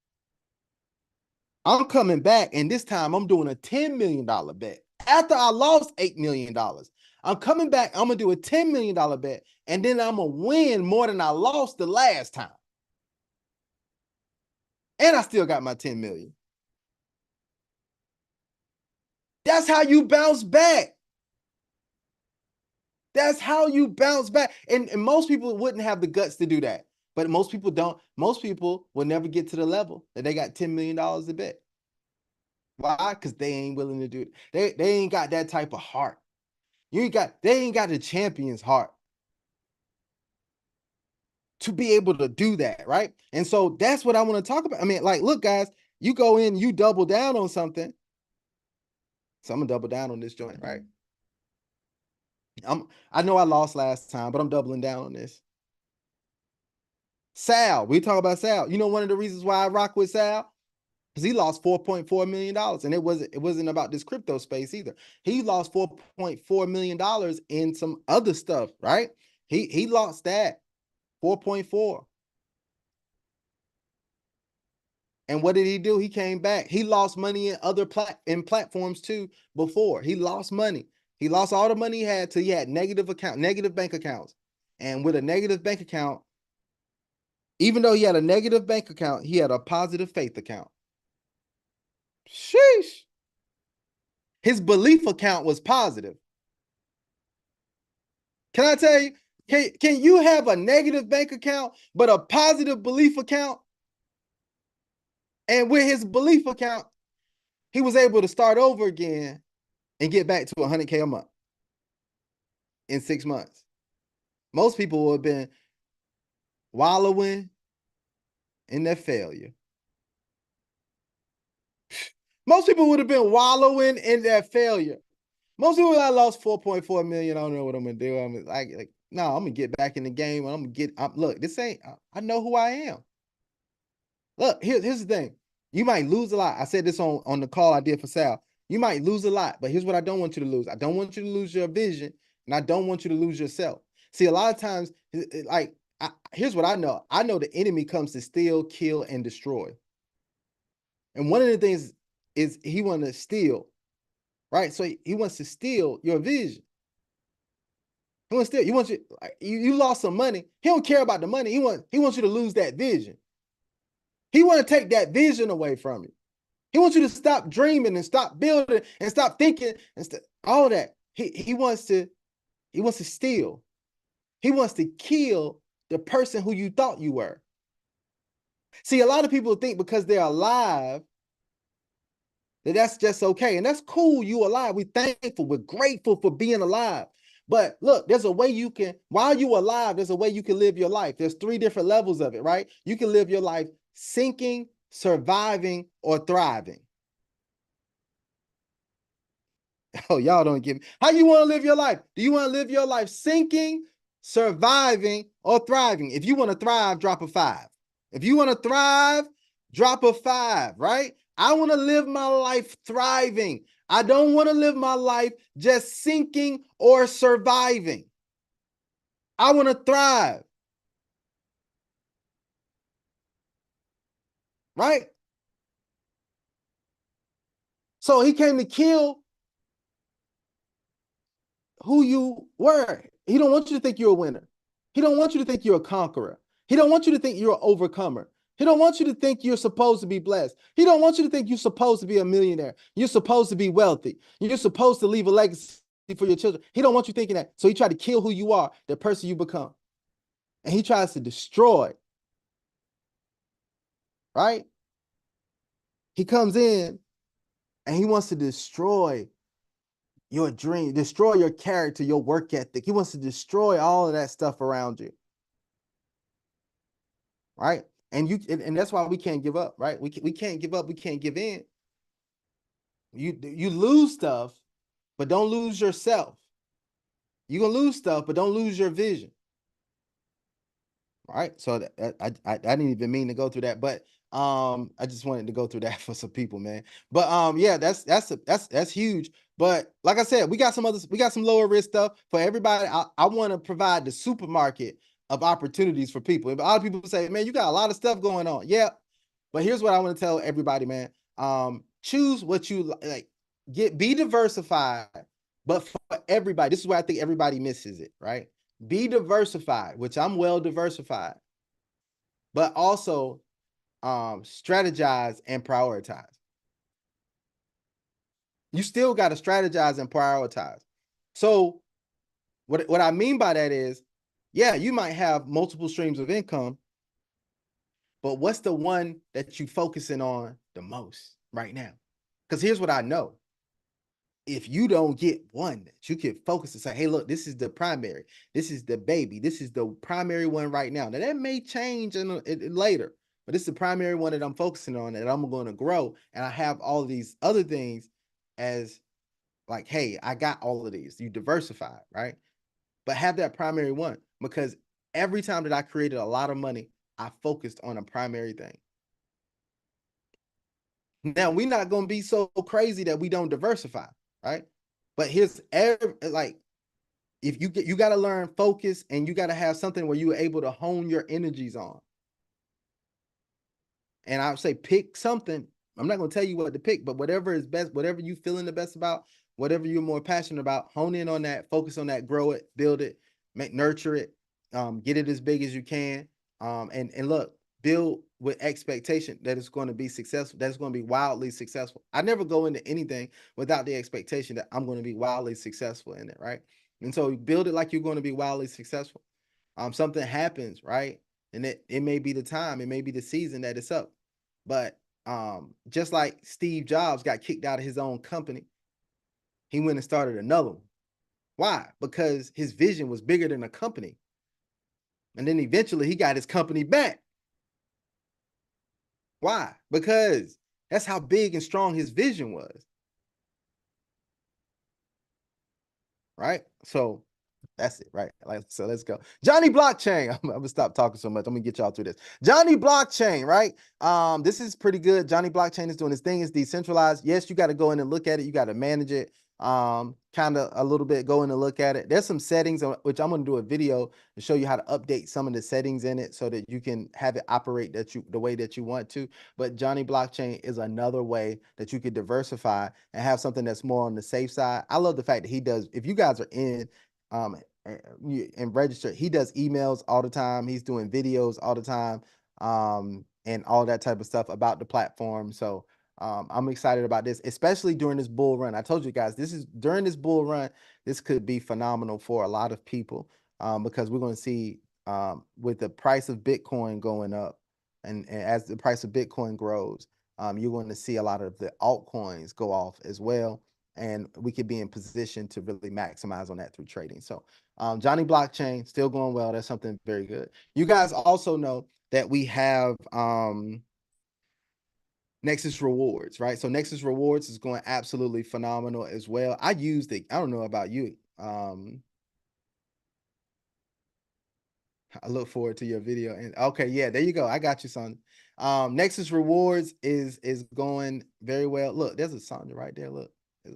I'm coming back, and this time I'm doing a $10 million bet. After I lost $8 million, I'm coming back, I'm going to do a $10 million bet, and then I'm going to win more than I lost the last time. And I still got my 10 million. That's how you bounce back. That's how you bounce back. And most people wouldn't have the guts to do that. But most people don't. Most people will never get to the level that they got $10 million to bet. Why? Because they ain't willing to do it. They ain't got that type of heart. They ain't got the champion's heart to be able to do that, right? And so that's what I want to talk about. I mean, like, look, guys, You go in, you double down on something. So I'm gonna double down on this joint, right? I know I lost last time, but I'm doubling down on this. Sal, we talk about Sal. You know, one of the reasons why I rock with Sal, because he lost $4.4 million. And it wasn't about this crypto space either. He lost $4.4 million in some other stuff, right? He lost that 4.4. And what did he do? He came back. He lost money in other platforms too before. He lost money. He lost all the money he had till he had negative bank accounts. And with a negative bank account, even though he had a negative bank account, he had a positive faith account. Sheesh. His belief account was positive. Can I tell you? Can you have a negative bank account but a positive belief account? And with his belief account, he was able to start over again and get back to 100K a month in 6 months. Most people would have been wallowing in their failure. Most people would have been wallowing in their failure. Most people that lost 4.4 million, I don't know what I'm gonna do. I'm like, no, I'm gonna get back in the game. Look, this ain't. I know who I am. Look, here's the thing. You might lose a lot. I said this on the call I did for Sal. You might lose a lot, but here's what I don't want you to lose. I don't want you to lose your vision, and I don't want you to lose yourself. See, a lot of times, here's what I know. I know the enemy comes to steal, kill, and destroy. And one of the things is he wants to steal, right? So he wants to steal your vision. He wants to steal. You lost some money. He don't care about the money. He wants you to lose that vision. He want to take that vision away from you. He wants you to stop dreaming and stop building and stop thinking and all that. He wants to steal. He wants to kill the person who you thought you were. See, a lot of people think because they're alive that's just okay. And that's cool. You alive. We're thankful. We're grateful for being alive. But look, there's a way you can, while you're alive, there's a way you can live your life. There's 3 different levels of it, right? You can live your life sinking, surviving, or thriving. Oh, y'all don't get me. How you want to live your life? Do you want to live your life sinking, surviving, or thriving? If you want to thrive, drop a 5. If you want to thrive, drop a 5, right? I want to live my life thriving. I don't want to live my life just sinking or surviving. I want to thrive. Right? So he came to kill who you were. He don't want you to think you're a winner. He don't want you to think you're a conqueror. He don't want you to think you're an overcomer. He don't want you to think you're supposed to be blessed. He don't want you to think you're supposed to be a millionaire. You're supposed to be wealthy. You're supposed to leave a legacy for your children. He don't want you thinking that. So he tried to kill who you are, the person you become. And he tries to destroy. Right? He comes in and he wants to destroy your dream, destroy your character, your work ethic. He wants to destroy all of that stuff around you. Right? And that's why we can't give up, right? We can't give up, we can't give in. You lose stuff, but don't lose yourself. You're gonna lose stuff, but don't lose your vision. All right. So I didn't even mean to go through that, but I just wanted to go through that for some people, man. But yeah, that's huge. But like I said, we got some lower risk stuff for everybody. I want to provide the supermarket of opportunities for people. A lot of people say, man, you got a lot of stuff going on. Yeah. But here's what I want to tell everybody, man. Choose what you like, be diversified, but for everybody, this is where I think everybody misses it, right? Be diversified, which I'm well diversified, but also strategize and prioritize. You still got to strategize and prioritize. So what I mean by that is, yeah, you might have multiple streams of income, but what's the one that you focusing on the most right now? Because here's what I know. If you don't get one that you can focus and say, hey, look, this is the primary, this is the baby, this is the primary one right now. Now that may change later, but it's the primary one that I'm focusing on that I'm going to grow. And I have all of these other things as like, hey, I got all of these. You diversify, right? But have that primary one, because every time that I created a lot of money, I focused on a primary thing. Now we're not going to be so crazy that we don't diversify, right? But here's like, if you got to learn focus, and you got to have something where you're able to hone your energies on. And I would say pick something. I'm not going to tell you what to pick, but whatever is best, whatever you feeling the best about, whatever you're more passionate about, hone in on that, focus on that, grow it, build it, nurture it, get it as big as you can. And look, build with expectation that it's going to be successful, that it's going to be wildly successful. I never go into anything without the expectation that I'm going to be wildly successful in it, right? And so build it like you're going to be wildly successful. Something happens, right? And it may be the time, it may be the season that it's up. But just like Steve Jobs got kicked out of his own company, he went and started another one. Why? Because his vision was bigger than a company. And then eventually he got his company back. Why? Because that's how big and strong his vision was. Right? So that's it, right? Like, so let's go. Johnny Blockchain. I'm gonna stop talking so much. I'm gonna get y'all through this. Johnny Blockchain, right? This is pretty good. Johnny Blockchain is doing his thing. It's decentralized. Yes, you got to go in and look at it. You got to manage it. Kind of a little bit, go in and look at it. There's some settings which I'm gonna do a video to show you how to update some of the settings in it so that you can have it operate the way that you want to. But Johnny Blockchain is another way that you could diversify and have something that's more on the safe side. I love the fact that he does. If you guys are in and register, he does emails all the time. He's doing videos all the time, and all that type of stuff about the platform. So I'm excited about this, especially during this bull run. I told you guys, during this bull run, this could be phenomenal for a lot of people, because we're going to see, with the price of Bitcoin going up, and as the price of Bitcoin grows, you're going to see a lot of the altcoins go off as well. And we could be in position to really maximize on that through trading. So Johnny Blockchain still going well. That's something very good. You guys also know that we have Nexus Rewards, right? So Nexus Rewards is going absolutely phenomenal as well. I used it. I don't know about you. I look forward to your video. And okay, yeah, there you go. I got you, son. Nexus Rewards is going very well. Look, there's a Sandra right there. Look,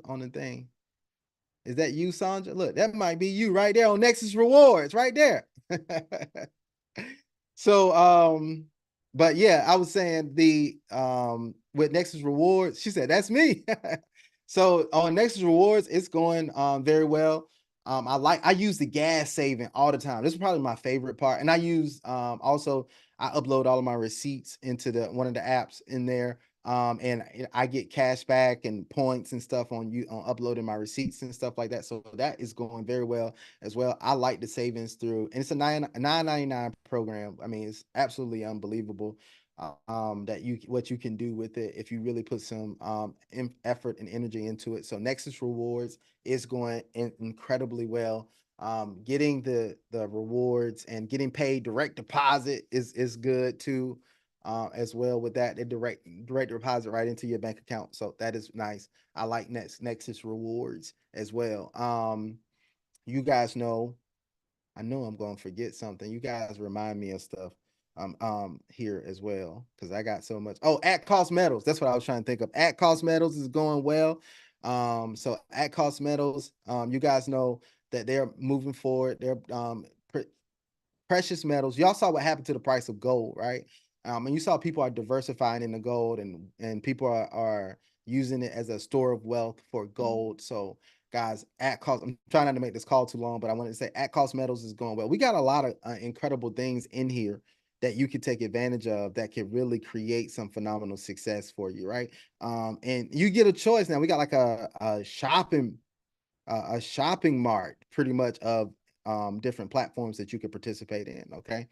on the thing. Is that you, Sandra? Look, that might be you right there on Nexus Rewards, right there. So, but yeah, I was saying with Nexus Rewards, she said, that's me. So on Nexus Rewards, it's going very well. I use the gas saving all the time. This is probably my favorite part. And I use also I upload all of my receipts into one of the apps in there. And I get cash back and points and stuff on uploading my receipts and stuff like that. So that is going very well as well. I like the savings through, and it's a $9.99 program. I mean, it's absolutely unbelievable that what you can do with it if you really put some effort and energy into it. So Nexus Rewards is going incredibly well. Getting the rewards and getting paid direct deposit is good too. As well with that, they direct deposit right into your bank account. So that is nice. I like Nexus Rewards as well. You guys know, I know I'm going to forget something. You guys remind me of stuff here as well, because I got so much. Oh, at cost metals. That's what I was trying to think of. At cost metals is going well. So at cost metals, you guys know that they're moving forward. They're precious metals. Y'all saw what happened to the price of gold, right? And you saw people are diversifying into gold, and people are using it as a store of wealth for gold. So guys, at cost, I'm trying not to make this call too long, but I wanted to say at cost metals is going well. We got a lot of incredible things in here that you could take advantage of that could really create some phenomenal success for you, right? And you get a choice now. We got like a shopping mart pretty much of different platforms that you could participate in. Okay.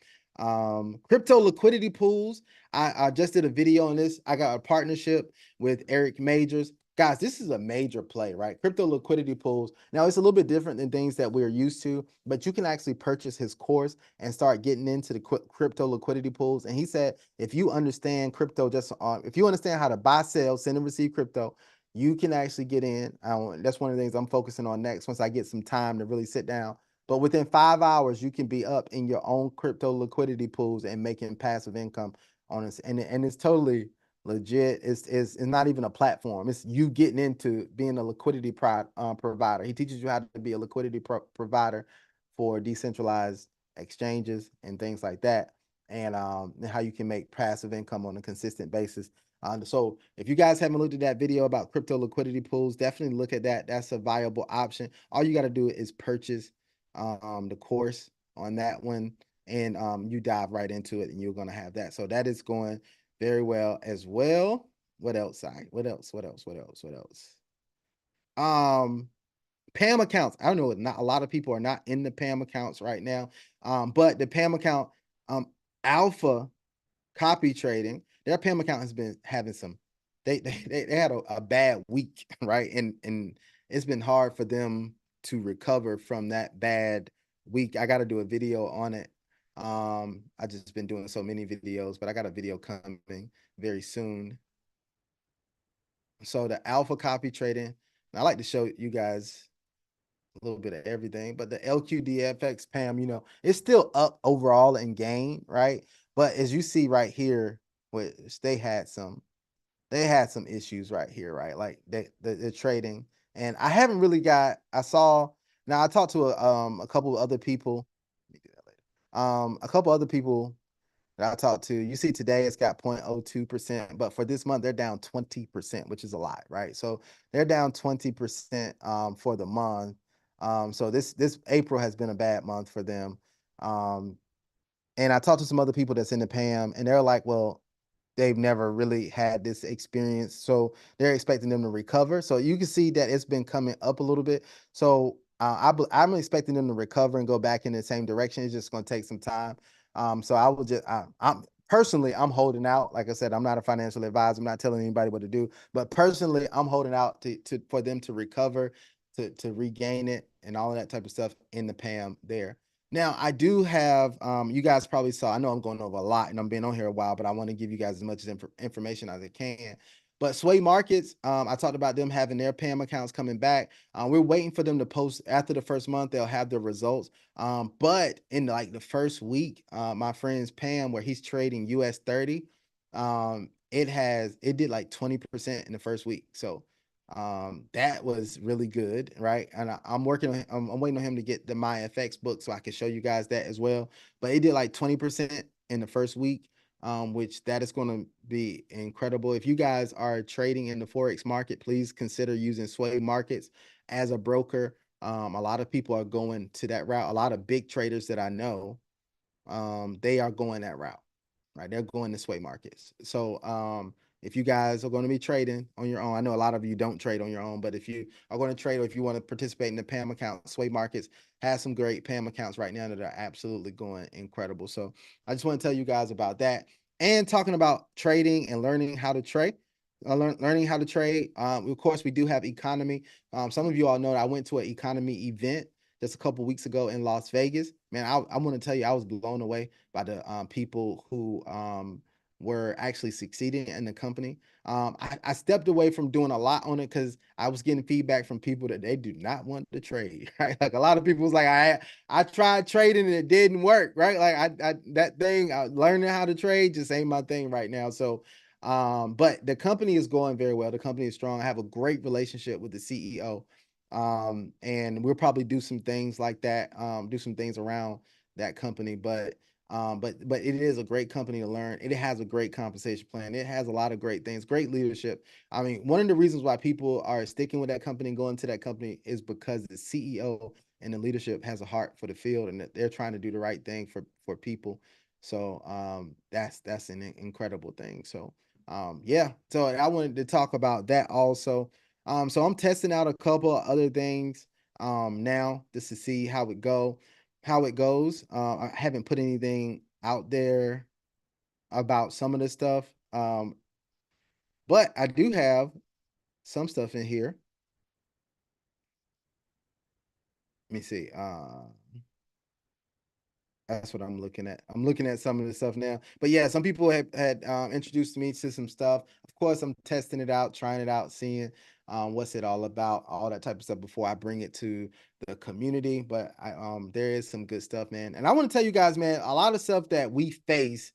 Crypto liquidity pools. I just did a video on this. I got a partnership with Eric Majors. Guys, this is a major play, right? Crypto liquidity pools. Now, it's a little bit different than things that we're used to, but you can actually purchase his course and start getting into the crypto liquidity pools. And he said, if you understand crypto, just if you understand how to buy, sell, send and receive crypto, you can actually get in. That's one of the things I'm focusing on next once I get some time to really sit down. But within 5 hours, you can be up in your own crypto liquidity pools and making passive income on this. And it's totally legit. It's not even a platform. It's you getting into being a liquidity provider. He teaches you how to be a liquidity provider for decentralized exchanges and things like that, and how you can make passive income on a consistent basis. So if you guys haven't looked at that video about crypto liquidity pools, definitely look at that. That's a viable option. All you got to do is purchase the course on that one, and you dive right into it, and you're going to have that. So that is going very well as well. What else? What else? What else? What else? What else? PAM accounts. I don't know. Not a lot of people are not in the PAM accounts right now. But the PAM account, Alpha Copy Trading, their PAM account has been having some. They had a bad week, right? And it's been hard for them to recover from that bad week. I got to do a video on it. I just been doing so many videos, but I got a video coming very soon. So the Alpha Copy Trading, I like to show you guys a little bit of everything, but the LQDFX PAM, it's still up overall in gain, right? But as you see right here, which they had some issues right here, right? Like the trading, and I haven't really I saw. Now I talked to a couple of other people. Let me do that later. A couple other people that I talked to. You see today it's got 0.02%, but for this month they're down 20%, which is a lot, right? So they're down 20% for the month. So this April has been a bad month for them. And I talked to some other people that's in the PAM, and they're like, well, they've never really had this experience, so they're expecting them to recover. So you can see that it's been coming up a little bit. So I'm expecting them to recover and go back in the same direction. It's just going to take some time. So I will just I'm personally I'm holding out. Like I said, I'm not a financial advisor. I'm not telling anybody what to do, but personally I'm holding out to for them to recover, to regain it, and all of that type of stuff in the PAM there. Now, I do have, you guys probably saw, I know I'm going over a lot and I'm being on here a while, but I want to give you guys as much information as I can. But Sway Markets, I talked about them having their PAM accounts coming back. We're waiting for them to post after the first month. They'll have the results. But in like the first week, my friend's PAM, where he's trading US 30, it did like 20% in the first week. So that was really good, right? And I'm working on, I'm waiting on him to get the MyFX book so I can show you guys that as well. But it did like 20% in the first week, which that is going to be incredible. If you guys are trading in the Forex market, please consider using Sway Markets as a broker. A lot of people are going to that route. A lot of big traders that I know, they are going that route, right? They're going to Sway Markets. So if you guys are going to be trading on your own, I know a lot of you don't trade on your own, but if you are going to trade or if you want to participate in the PAM account, Sway Markets has some great PAM accounts right now that are absolutely going incredible. So I just want to tell you guys about that. And talking about trading and learning how to trade. Learning how to trade. Of course, we do have economy. Some of you all know that I went to an economy event just a couple weeks ago in Las Vegas. Man, I want to tell you, I was blown away by the people who were actually succeeding in the company. I stepped away from doing a lot on it because I was getting feedback from people that they do not want to trade. Right, like a lot of people was like, I tried trading and it didn't work. Right, like that thing, learning how to trade just ain't my thing right now. So. But the company is going very well. The company is strong. I have a great relationship with the CEO. And we'll probably do some things like that, do some things around that company. But it is a great company to learn. It has a great compensation plan. It has a lot of great things, great leadership. I mean, one of the reasons why people are sticking with that company and going to that company is because the CEO and the leadership has a heart for the field and that they're trying to do the right thing for people. So that's an incredible thing. So yeah, so I wanted to talk about that also. So I'm testing out a couple of other things now just to see how it goes. I haven't put anything out there about some of this stuff. But I do have some stuff in here. Let me see. That's what I'm looking at. I'm looking at some of the stuff now. But yeah, some people had introduced me to some stuff. Of course, I'm testing it out, trying it out, seeing what's it all about, all that type of stuff before I bring it to the community. But there is some good stuff, man. And I want to tell you guys, man, a lot of stuff that we face,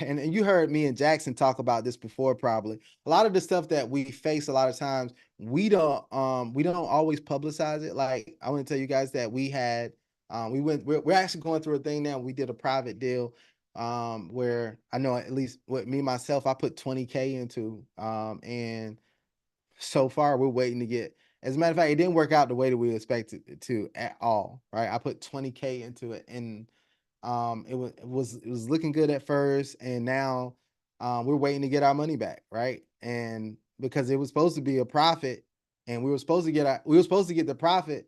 and you heard me and Jackson talk about this before, probably. A lot of the stuff that we face a lot of times, we don't always publicize it. Like, I want to tell you guys that we're actually going through a thing now. We did a private deal where I know, at least with me myself, I put 20K into, and so far we're waiting to get, as a matter of fact, it didn't work out the way that we expected it to at all, right? I put 20K into it, and it was looking good at first, and now we're waiting to get our money back, right? And because it was supposed to be a profit, and we were supposed to get the profit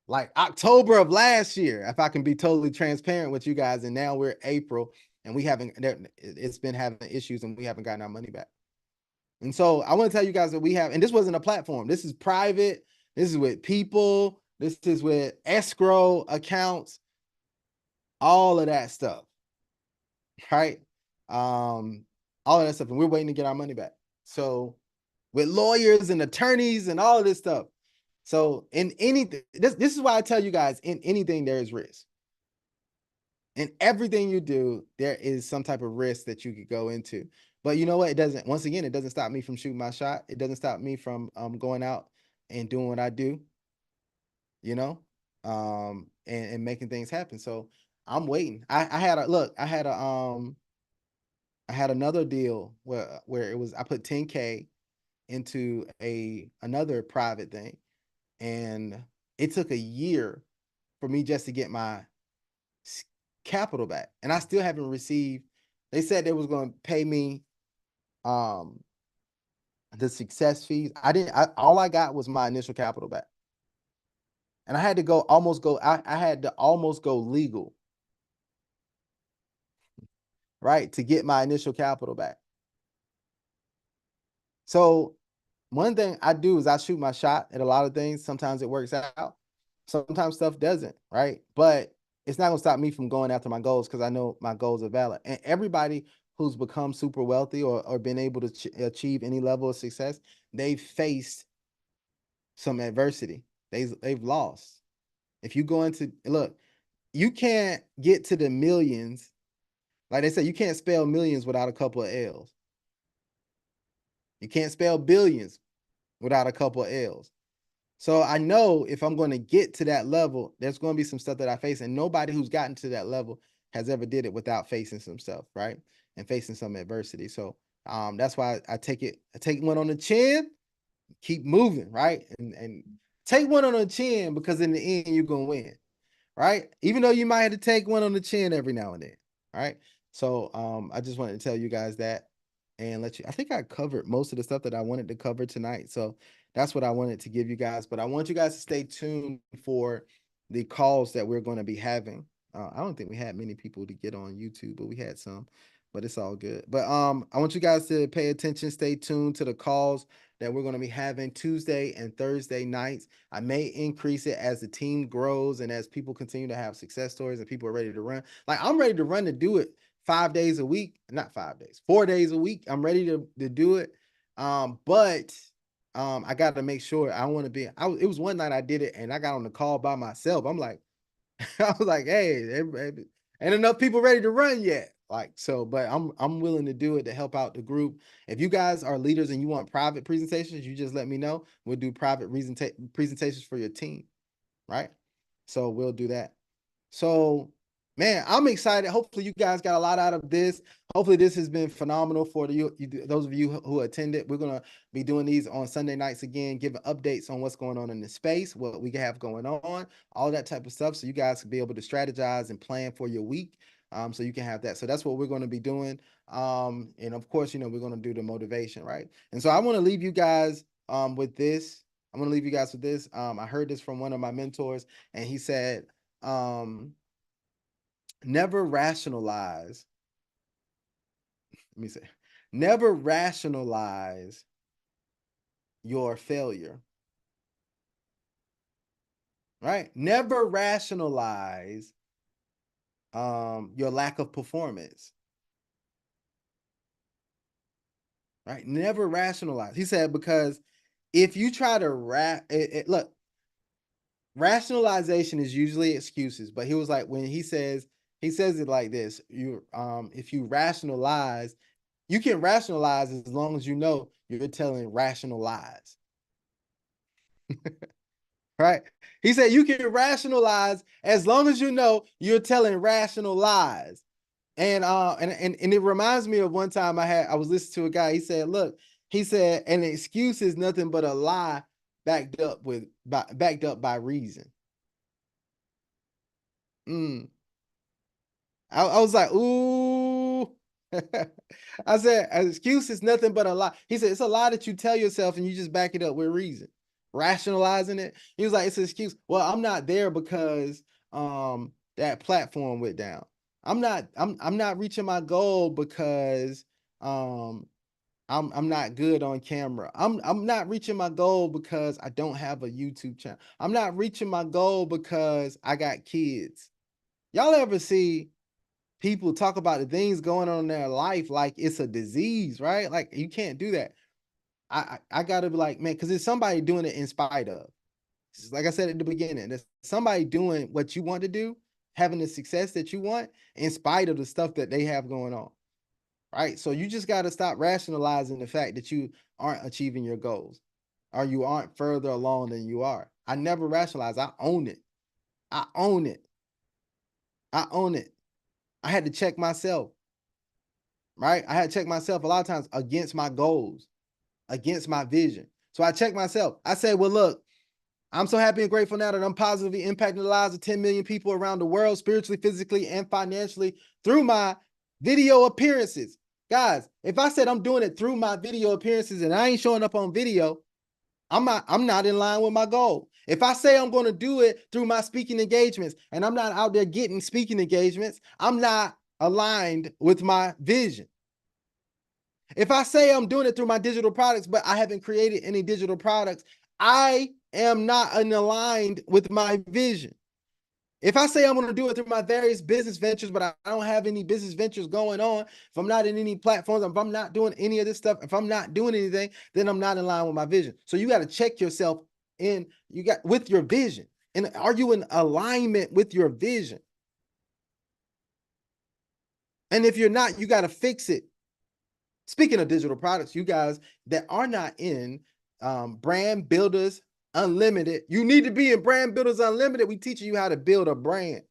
like October of last year, if I can be totally transparent with you guys. And now we're April, and it's been having issues, and we haven't gotten our money back. And so I want to tell you guys that and this wasn't a platform. This is private. This is with people. This is with escrow accounts, all of that stuff, right? All of that stuff. And we're waiting to get our money back. So with lawyers and attorneys and all of this stuff. So in anything, this is why I tell you guys, in anything, there is risk. In everything you do, there is some type of risk that you could go into. But you know what? Once again, it doesn't stop me from shooting my shot. It doesn't stop me from going out and doing what I do, you know, and making things happen. So I'm waiting. I had another deal where I put 10K into another private thing, and it took a year for me just to get my capital back, and I still haven't received. They said they was going to pay me um the success fees. All I got was my initial capital back, and I had to I had to almost go legal, right, to get my initial capital back. So one thing I do is I shoot my shot at a lot of things. Sometimes it works out, sometimes stuff doesn't, right? But it's not gonna stop me from going after my goals, because I know my goals are valid. And everybody who's become super wealthy, or been able to achieve any level of success, they've faced some adversity. They've lost. If you go into look, you can't get to the millions. Like they say, you can't spell millions without a couple of L's. You can't spell billions without a couple of L's. So I know if I'm going to get to that level, there's going to be some stuff that I face, and nobody who's gotten to that level has ever did it without facing some stuff, right? And facing some adversity. So that's why I take one on the chin, keep moving, right? And take one on the chin, because in the end you're gonna win, right? Even though you might have to take one on the chin every now and then, right? So I just wanted to tell you guys that, and let you. I think I covered most of the stuff that I wanted to cover tonight. So that's what I wanted to give you guys. But I want you guys to stay tuned for the calls that we're going to be having. I don't think we had many people to get on YouTube, but we had some. But it's all good. But I want you guys to pay attention, stay tuned to the calls that we're going to be having Tuesday and Thursday nights. I may increase it as the team grows and as people continue to have success stories and people are ready to run. Like, I'm ready to run, to do it 5 days a week, not 5 days, 4 days a week. I'm ready to do it. But I got to make sure. I want to be. It was one night I did it, and I got on the call by myself. I'm like, I was like, hey, ain't enough people ready to run yet. Like, so, but I'm willing to do it to help out the group. If you guys are leaders and you want private presentations, you just let me know. We'll do private presentations for your team, right? So we'll do that. So, man, I'm excited. Hopefully, you guys got a lot out of this. Hopefully, this has been phenomenal for those of you who attended. We're going to be doing these on Sunday nights again, giving updates on what's going on in the space, what we have going on, all that type of stuff. So you guys can be able to strategize and plan for your week. So you can have that. So that's what we're going to be doing. And of course, we're going to do the motivation, right? And so I want to leave you guys with this. I'm going to leave you guys with this. I heard this from one of my mentors, and he said, never rationalize. Let me say, never rationalize your failure. Right? Never rationalize your lack of performance. Right? Never rationalize. He said, because if you try to look, rationalization is usually excuses, but he was like, when he says it like this, you if you rationalize, you can rationalize as long as you know you're telling rational lies. Right? He said you can rationalize as long as you know you're telling rational lies. And it reminds me of one time I was listening to a guy. He said, look, he said, an excuse is nothing but a lie backed up by reason. Mm. I was like, ooh. I said, an excuse is nothing but a lie. He said, it's a lie that you tell yourself and you just back it up with reason, rationalizing it. He was like, it's an excuse. Well, I'm not there because that platform went down. I'm not reaching my goal because um I'm not good on camera. I'm not reaching my goal because I don't have a YouTube channel. I'm not reaching my goal because I got kids. Y'all ever see people talk about the things going on in their life like it's a disease, right? Like you can't do that. I gotta be like, man, because there's somebody doing it in spite of. Like I said at the beginning, there's somebody doing what you want to do, having the success that you want, in spite of the stuff that they have going on. Right. So you just got to stop rationalizing the fact that you aren't achieving your goals or you aren't further along than you are. I never rationalize. I own it. I own it. I own it. I had to check myself. Right. I had to check myself a lot of times against my goals, against my vision. So I checked myself. I said, well, look, I'm so happy and grateful now that I'm positively impacting the lives of 10 million people around the world, spiritually, physically, and financially through my video appearances. Guys, if I said I'm doing it through my video appearances and I ain't showing up on video, I'm not in line with my goal. If I say I'm going to do it through my speaking engagements and I'm not out there getting speaking engagements, I'm not aligned with my vision. If I say I'm doing it through my digital products, but I haven't created any digital products, I am not aligned with my vision. If I say I'm going to do it through my various business ventures, but I don't have any business ventures going on, if I'm not in any platforms, if I'm not doing any of this stuff, if I'm not doing anything, then I'm not in line with my vision. So you got to check yourself with your vision. And are you in alignment with your vision? And if you're not, you got to fix it. Speaking of digital products, you guys that are not in Brand Builders Unlimited, you need to be in Brand Builders Unlimited. We teaching you how to build a brand.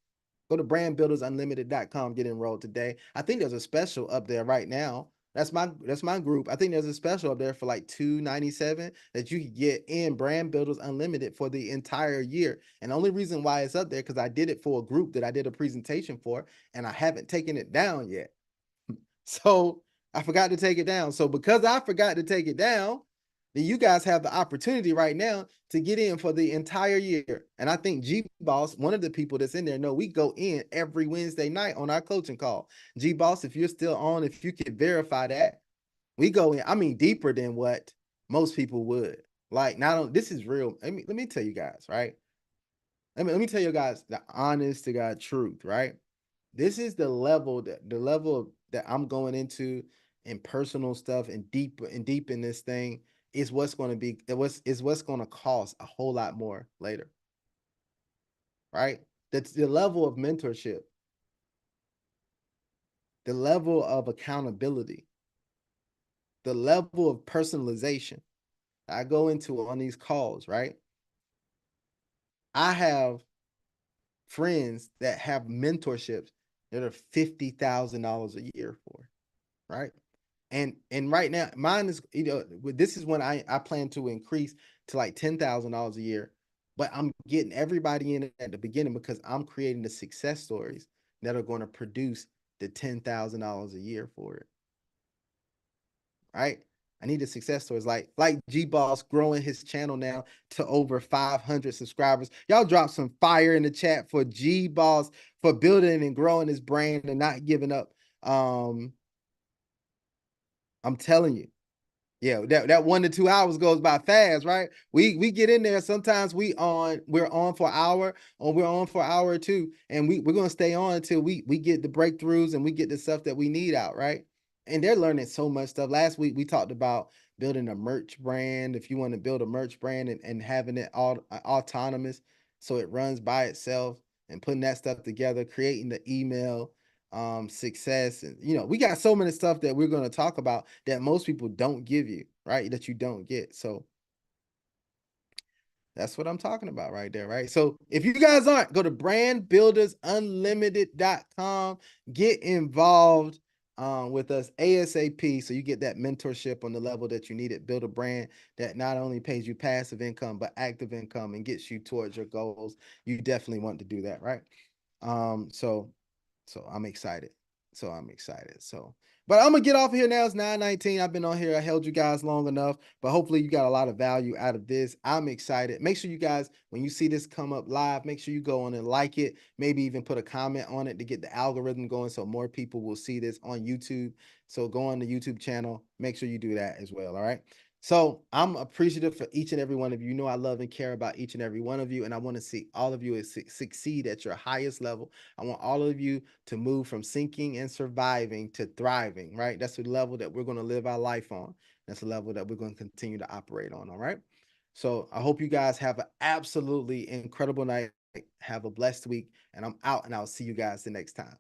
Go to brandbuildersunlimited.com, get enrolled today. I think there's a special up there right now. That's my group. I think there's a special up there for like $297 that you can get in Brand Builders Unlimited for the entire year. And the only reason why it's up there because I did it for a group that I did a presentation for, and I haven't taken it down yet. So I forgot to take it down. So because I forgot to take it down, then you guys have the opportunity right now to get in for the entire year. And I think G Boss, one of the people that's in there, know we go in every Wednesday night on our coaching call. G Boss, if you're still on, if you could verify that, we go in, I mean, deeper than what most people would. Like, this is real. Let me tell you guys, right? Let me tell you guys the honest to God truth, right? This is the level that I'm going into in personal stuff and deep in this thing is what's going to be what's going to cost a whole lot more later. Right? That's the level of mentorship, the level of accountability, the level of personalization I go into on these calls, right? I have friends that have mentorships that are $50,000 a year for, right? And right now, mine is, this is when I plan to increase to like $10,000 a year, but I'm getting everybody in at the beginning because I'm creating the success stories that are going to produce the $10,000 a year for it, right? I need the success stories like G Boss growing his channel now to over 500 subscribers. Y'all drop some fire in the chat for G Boss for building and growing his brand and not giving up. I'm telling you, Yeah, that 1 to 2 hours goes by fast, right? We get in there. Sometimes we're on for an hour, or we're on for an hour or two, and we're gonna stay on until we get the breakthroughs and we get the stuff that we need out, right? And they're learning so much stuff. Last week we talked about building a merch brand. If you want to build a merch brand and having it all autonomous, so it runs by itself, and putting that stuff together, creating the email success, and we got so many stuff that we're going to talk about that most people don't give you, right? That you don't get. So that's what I'm talking about right there, right? So if you guys aren't, go to brandbuildersunlimited.com, get involved with us ASAP, so you get that mentorship on the level that you need it. Build a brand that not only pays you passive income but active income and gets you towards your goals. You definitely want to do that, right? So I'm excited. So, but I'm gonna get off here now. It's 9:19. I've been on here. I held you guys long enough, but hopefully you got a lot of value out of this. I'm excited. Make sure you guys, when you see this come up live, make sure you go on and like it. Maybe even put a comment on it to get the algorithm going so more people will see this on YouTube. So go on the YouTube channel. Make sure you do that as well. All right. So I'm appreciative for each and every one of you. You know I love and care about each and every one of you, and I want to see all of you succeed at your highest level. I want all of you to move from sinking and surviving to thriving, right? That's the level that we're going to live our life on. That's the level that we're going to continue to operate on, all right? So I hope you guys have an absolutely incredible night. Have a blessed week, and I'm out, and I'll see you guys the next time.